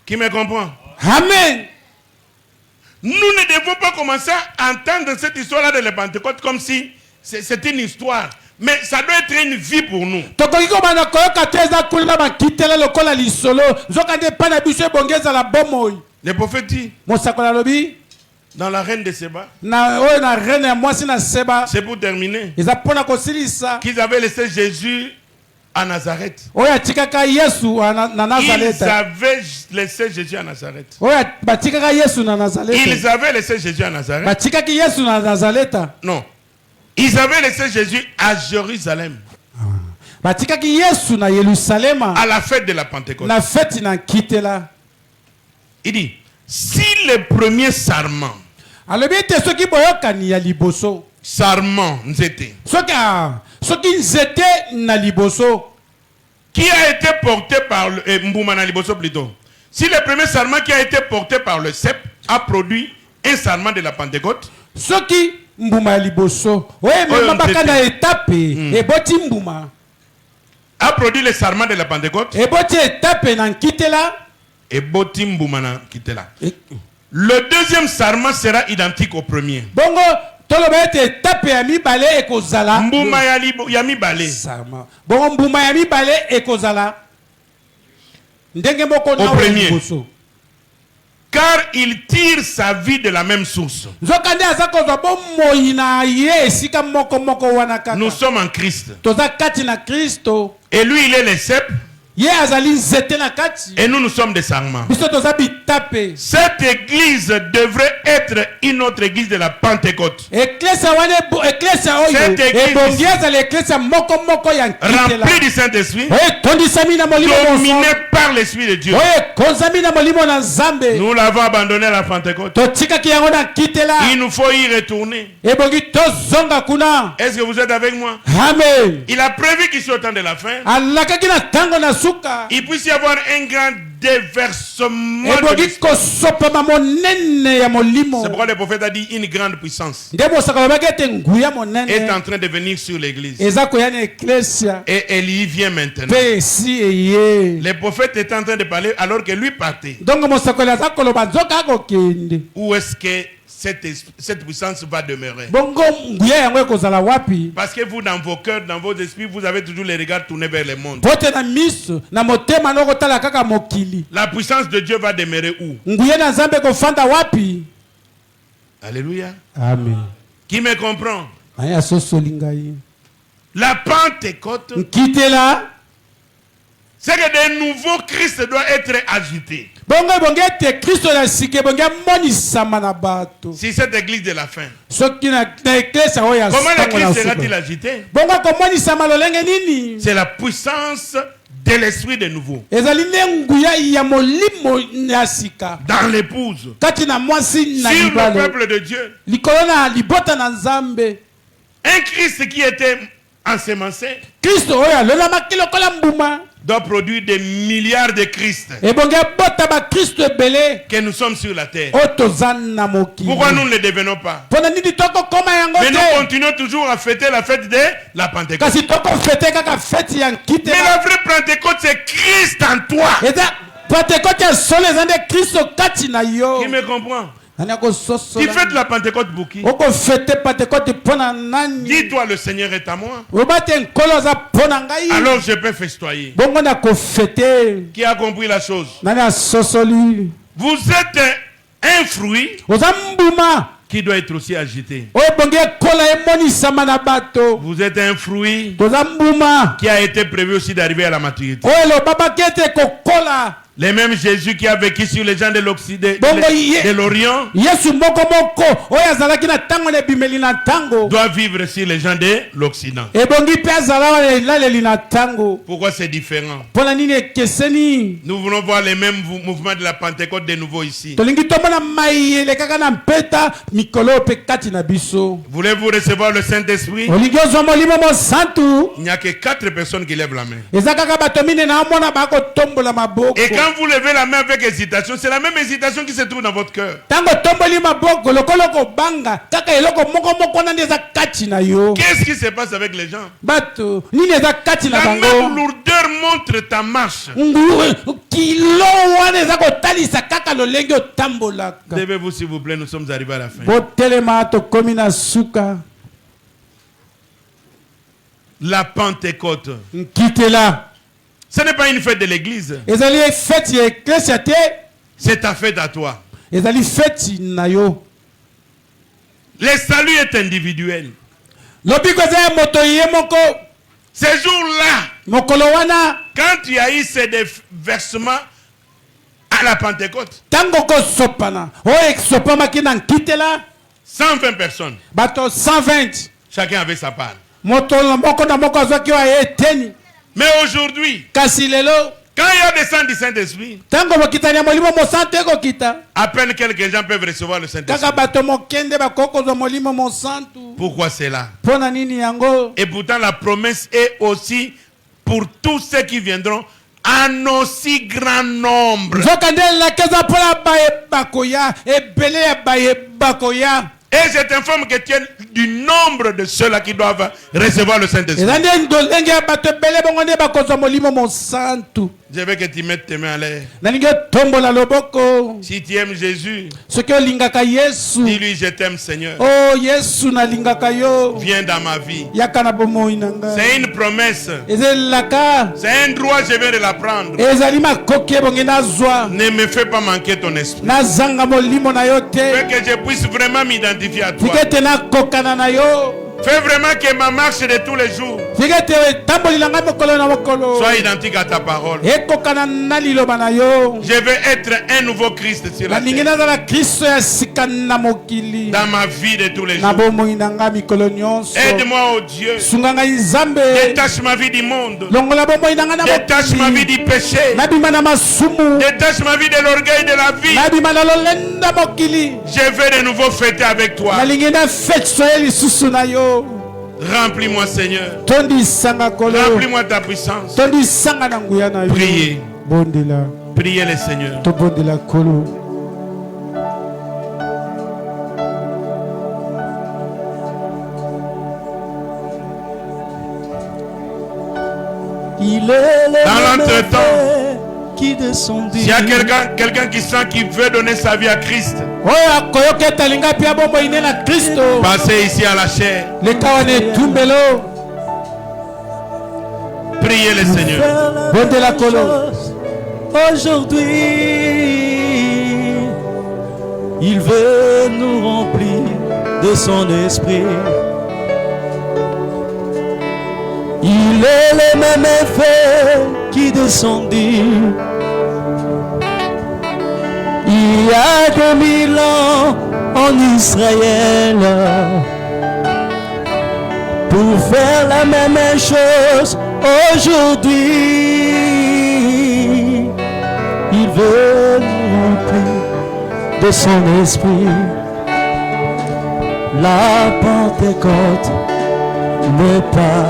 Qui me comprend? Amen. Nous ne devons pas commencer à entendre cette histoire-là de la Pentecôte comme si c'est une histoire. Mais ça doit être une vie pour nous. Tokoki komana koyoka te eza kulina bakitela lokola lisolo. Nzoka nde pana biso ebongi ezala bomoi. Le prophète dit Mosakola lobi dans la reine de Séba, na oyo na reine ya mwasi na Seba. c'est pour terminer, Eza pona kosilisa. qu'ils avaient laissé Jésus à Nazareth. Oyo atikaka Yesu na Ils Nazareth. avaient laissé Jésus à Nazareth. Oyo batikaka Yesu na Nazareth. Ils avaient laissé Jésus à Nazareth. Batikaki Yesu na Nazareth. Non. Ils avaient laissé Jésus à Jérusalem Batikaki Yesu na Yerusalema. à la fête de la Pentecôte. Na fête na kitela. Il dit, si le premier sarment, Alobi ete soki boyokani ya liboso. sarment, nzete, Soki nzete na liboso. qui a été porté par le Mboumana Liboso plutôt. Si le premier sarment qui a été porté par le cep a produit un sarment de la Pentecôte, Soki mbuma ya liboso. Oye mema baka na etape. Eboti mbuma. a produit le sarment de la Pentecôte, Eboti etape na nkitela. et Boti Mboumana Kitela. Le deuxième sarment sera identique au premier. Bongo toloba ete etape ya mibale ekozala. Mbouma ya mibale. Sarma. Bongo mbuma ya mibale ekozala. Ndenge moko na liboso. Car il tire sa vie de la même source. Nzokande azakozwa bomoi na ye esika moko moko wana kaka. Nous sommes en Christ. Toza kati na Kristo. Et lui, il est le cep. Ye azali nzete na kati. Et nous, nous sommes des sarments. Biso toza Cette église devrait être une autre église de la Pentecôte. Cette église remplie du Saint-Esprit, dominée par l'Esprit de Dieu. Nous l'avons abandonné à la Pentecôte. Il nous faut y retourner. Est-ce que vous êtes avec moi? Amen. Il a prévu qu'ici au temps de la fin, il puisse y avoir un grand déversement. C'est pourquoi le prophète a dit une grande puissance est en train de venir sur l'église. Et elle y vient maintenant. Le prophète est en train de parler alors que lui partait. Où est-ce que cette puissance va demeurer? Parce que vous, dans vos cœurs, dans vos esprits, vous avez toujours les regards tournés vers le monde. La puissance de Dieu va demeurer où? Alléluia. Amen. Qui me comprend? La Pentecôte, c'est que de nouveau Christ doit être agité. Si cette église de la fin, comment l'église sera-t-il agitée? C'est la puissance de l'esprit de nouveau dans l'épouse, sur le peuple de Dieu. Un Christ qui était ensemencé doit produire des milliards de Christ que nous sommes sur la terre. Pourquoi nous ne le devenons pas? Mais nous continuons toujours à fêter la fête de la Pentecôte. Mais la vraie Pentecôte, c'est Christ en toi. Qui me comprend? Tu fêtes la Pentecôte pour qui? Dis-toi, le Seigneur est à moi, alors je peux festoyer. Qui a compris la chose? Vous êtes un fruit qui doit être aussi agité. Vous êtes un fruit qui a été prévu aussi d'arriver à la maturité. Le même Jésus qui a vécu sur les gens de l'Occident, de l'Orient, doit vivre sur les gens de l'Occident. Pourquoi c'est différent? Nous voulons voir les mêmes mouvements de la Pentecôte de nouveau ici. Voulez-vous recevoir le Saint-Esprit? Il n'y a que 4 personnes qui lèvent la main. Et quand vous levez la main avec hésitation, c'est la même hésitation qui se trouve dans votre cœur. Qu'est-ce qui se passe avec les gens? La même lourdeur montre ta marche. Levez-vous s'il vous plaît, nous sommes arrivés à la fin. La Pentecôte, ce n'est pas une fête de l'église. C'est ta fête à toi. Le salut est individuel. Ces jours-là, quand tu as eu ces versements à la Pentecôte, 120 personnes. Chacun avait sa part. Mais aujourd'hui, quand il y a descend du Saint-Esprit, à peine quelques gens peuvent recevoir le Saint-Esprit. Pourquoi c'est là? Et pourtant la promesse est aussi pour tous ceux qui viendront en aussi grand nombre. Et je t'informe que tu es du nombre de ceux-là qui doivent recevoir le Saint-Esprit. Je veux que tu mettes tes mains à l'air. Si tu aimes Jésus, dis-lui je t'aime Seigneur. Viens dans ma vie. C'est une promesse. C'est un droit, je viens de l'apprendre. Ne me fais pas manquer ton esprit. Je veux que je puisse vraiment m'identifier à toi. Fais vraiment que ma marche de tous les jours soit identique à ta parole. Je veux être un nouveau Christ sur la terre. Dans ma vie de tous les jours. Aide-moi, oh Dieu. Détache ma vie du monde. Détache ma vie du péché. Détache ma vie de l'orgueil de la vie. Je veux de nouveau fêter avec toi. Remplis-moi, Seigneur. Remplis-moi ta puissance. Priez. Priez le Seigneur. Dans l'entretemps, s'il y a quelqu'un qui sent qu'il veut donner sa vie à Christ, passez ici à la chair. Priez le Seigneur. Aujourd'hui, il veut nous remplir de son esprit. Il est le même effet qui descendit il y a 2000 ans en Israël pour faire la même chose aujourd'hui. Il veut nous remplir de son esprit. La Pentecôte n'est pas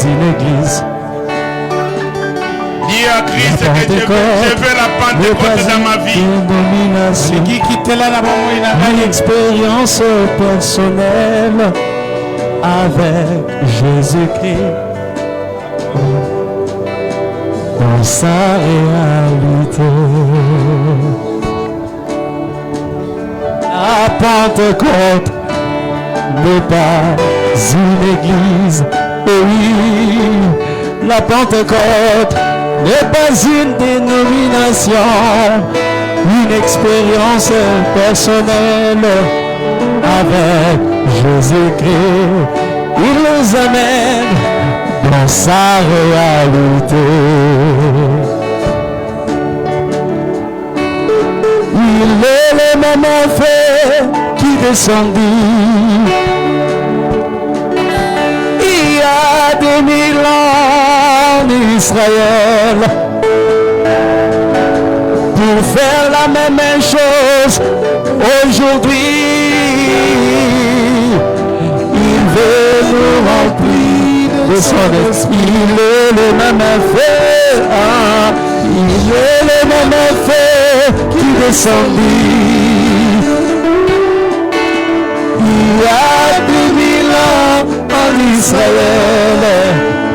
une église. Dis à Christ que je veux la Pentecôte dans ma vie. Une expérience personnelle avec Jésus-Christ dans sa réalité. La Pentecôte n'est pas une église. Oui, la Pentecôte n'est pas une dénomination, une expérience personnelle avec Jésus-Christ. Il nous amène dans sa réalité. Il est le même effet qui descendit il y a 2000 ans en Israël pour faire la même chose aujourd'hui. Il veut nous remplir de son esprit. Il est le même effet, il est le même effet qui descendit il y a 2000 ans en Israël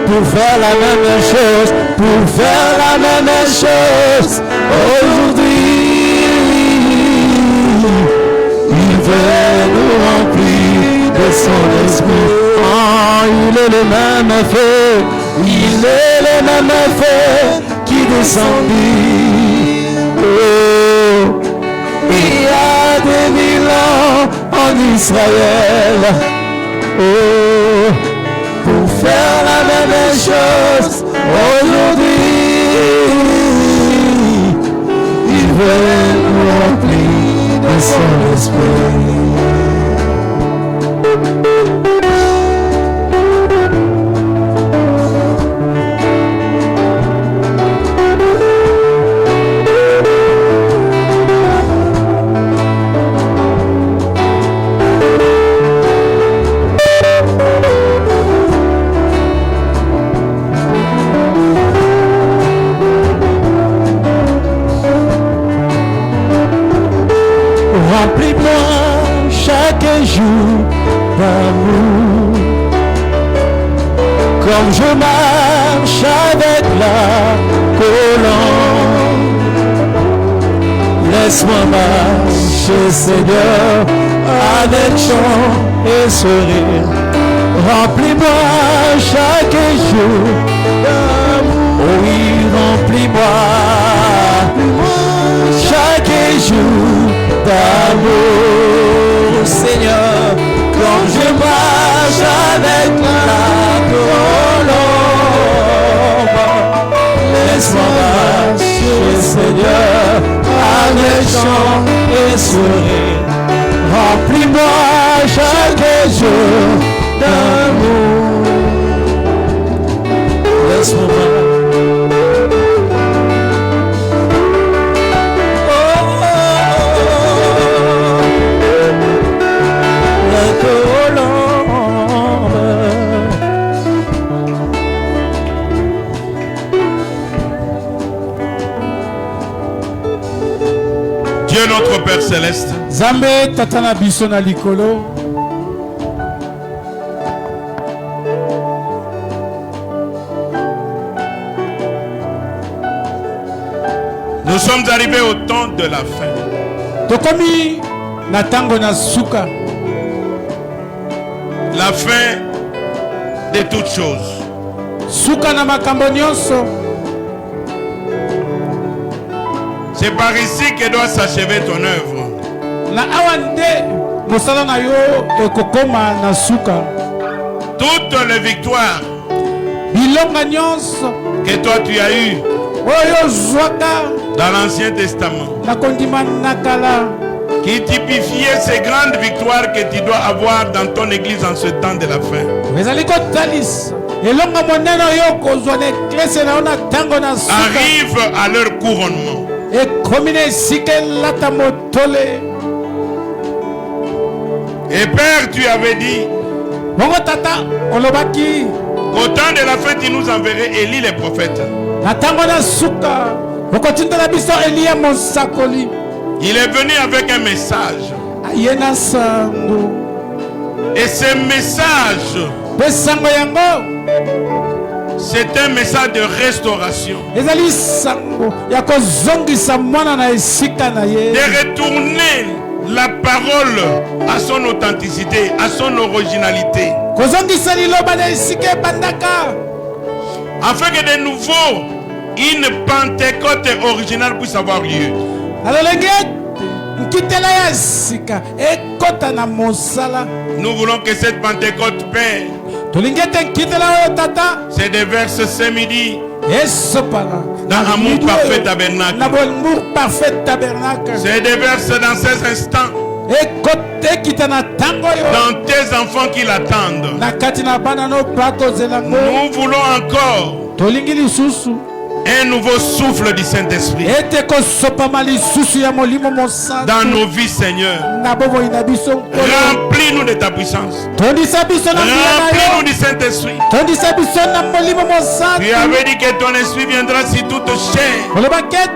pour faire la même chose, pour faire la même chose aujourd'hui. Il veut nous remplir de son esprit. Il est le même effet, il est le même effet qui descendit. Il y a 2000 ans en Israël pour faire la même chose aujourd'hui. Il veut nous remplir de son esprit. Remplis-moi chaque jour d'amour, comme je marche avec la colombe. Laisse-moi marcher, Seigneur, avec chant et sourire. Remplis-moi chaque jour d'amour. Oh oui, remplis-moi chaque jour d'amour, Seigneur, Comme je marche avec la colombe, laisse-moi marcher, Seigneur, avec chant et sourire. Remplis-moi chaque jour d'amour. Laisse-moi marcher. Dieu notre Père Céleste, Zambé tatana biso na likolo. nous sommes arrivés au temps de la fin. Tokomi na tango na suka. La fin de toutes choses. Suka na makambo nyonso. C'est par ici que doit s'achever ton œuvre. Na awande mosala na yo ekokoma na suka. Toutes les victoires Bilonga nyonso que toi tu as eues oyo zwaka dans l'Ancien Testament, na kondima na kala, qui typifiait ces grandes victoires que tu dois avoir dans ton église en ce temps de la fin. ezali kotalisa elonga monene oyo kozwa na eklese na yo na tango na suka Arrive à leur couronnement. ekomi na esika elata motole. Et Père, tu avais dit Bongo tata olobaki qu'au temps de la fin, tu nous enverrais Élie les prophètes. na tango na suka okotindela biso Eliya mosakoli. Il est venu avec un message. aye na sango Et ce message, mpe sango yango c'est un message de restauration. ezali sango ya kozongisa mwana na esika na ye, De retourner la parole à son authenticité, à son originalité. kozongisa liloba na esika ebandaka, Afin que de nouveau, une Pentecôte originale puisse avoir lieu. alolenge ete nkitela ya sika ekota na mosala. Nous voulons que cette Pentecôte, Père, tolingi ete nkitela oyo tata se déverse ce midi esopala dans Amour Parfait Tabernacle. na bomour parfait tabernacle, Se déverse dans ces instants ekita na tango oyo dans tes enfants qui l'attendent. na kati na bana no bakozela ngo. Nous voulons encore tolingi lisusu un nouveau souffle du Saint-Esprit ete kosopama lisusu ya molimo mosantu dans nos vies, Seigneur. na bomoi na biso nkolo. Remplis-nous de ta puissance. tondisa biso na mbila na Remplis-nous yo, du Saint-Esprit. tondisa biso na molimo Tu mosantu. avais dit que ton esprit viendra sur toute chair. olobaki ete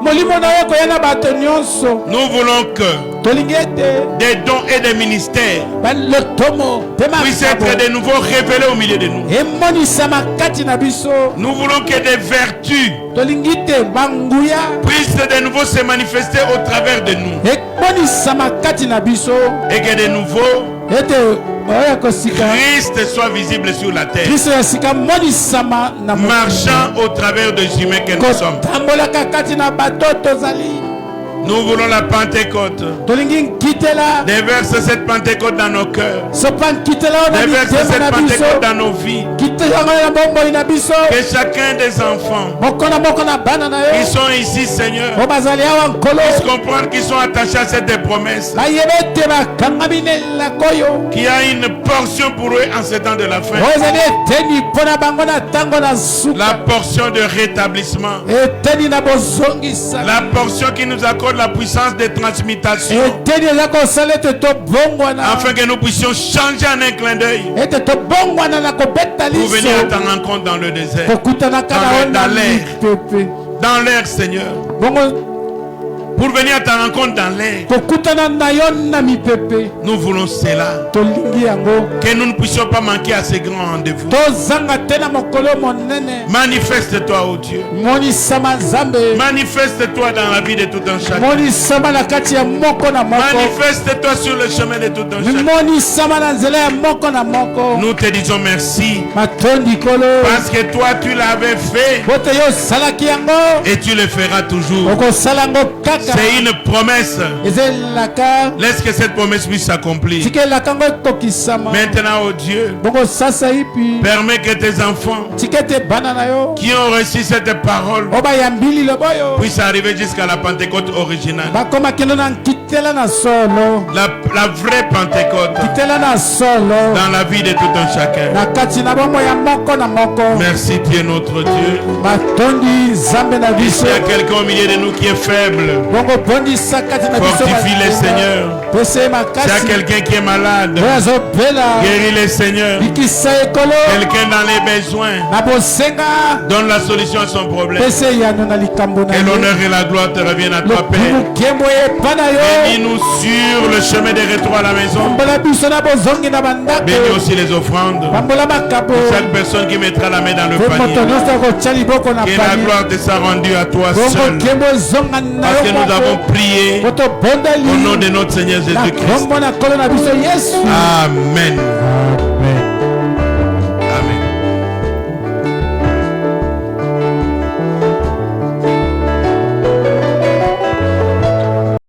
molimo na yo koya na bato nyonso. Nous voulons que tolingi ete des dons et des ministères balotomo mpe puissent être makabo de nouveau révélés au milieu de nous. emonisama kati na biso. Nous voulons que des vertus tolingi te banguya puissent de nouveau se manifester au travers de nous. ekonisama kati na biso Et que de nouveau, ete oya kosika Christ soit visible sur la terre. kristo ya sika monisama na Marchant au travers des humains que nous sommes. kotambolaka kati na bato tozali. Nous voulons la Pentecôte. tolingi nkitela Déverse cette Pentecôte dans nos cœurs. sopa nkitela oyo na Déverse mitema cette na biso, Pentecôte dans nos vies. nkitela yango na bomboi na biso, Que chacun des enfants moko na moko na bana na qui yo sont ici, Seigneur, oyo bazali awa nkolo puissent comprendre qu'ils sont attachés à cette promesse. bayeba ete bakangami na elako oyo Qu'il y a une portion pour eux en ce temps de la fin. oyo ezali eteni mpo na bango na ntango na La suka, portion de rétablissement. eteni na bozongisa, La portion qui nous accorde la puissance de transmutation. eteni eza kosala ete tobongwana, Afin que nous puissions changer en un clin d'œil. ete tobongwana na kobeta Pour venir à liso, ta rencontre dans le désert. kokutanaka na yo na dans l'air. mipepe Dans l'air, Seigneur. bongo, Pour venir à ta rencontre dans l'air. kokutana na yo na mipepe. Nous voulons cela. Tolingi yango Que nous ne puissions pas manquer à ces grands rendez-vous. tozanga te na mokolo monene. Manifeste-toi, ô Dieu. monisama nzambe, Manifeste-toi dans la vie de tout un chacun. monisama na kati ya moko na moko, Manifeste-toi sur le chemin de tout un chacun. monisama na nzela ya moko na moko. Nous te disons merci. matondi kolo Parce que toi, tu l'avais fait. bote yo osalaki yango Et tu le feras toujours. okosala yango kaka. C'est une promesse. Laisse que cette promesse puisse s'accomplir. Maintenant, oh Dieu, permets que tes enfants qui ont reçu cette parole puissent arriver jusqu'à la Pentecôte originale. La vraie Pentecôte dans la vie de tout un chacun. Merci Dieu notre Dieu. S'il y a quelqu'un au milieu de nous qui est faible, fortifie les Seigneur. S'il y a quelqu'un qui est malade, guéris les Seigneur. Quelqu'un dans les besoins, donne la solution à son problème. Que l'honneur et la gloire te reviennent à toi, Père. Bénis-nous sur le chemin de retour à la maison. Bénis aussi les offrandes. Pour chaque personne qui mettra la main dans le panier. Que la gloire te soit rendue à toi seul. Parce que nous avons prié au nom de notre Seigneur Jésus-Christ. Amen.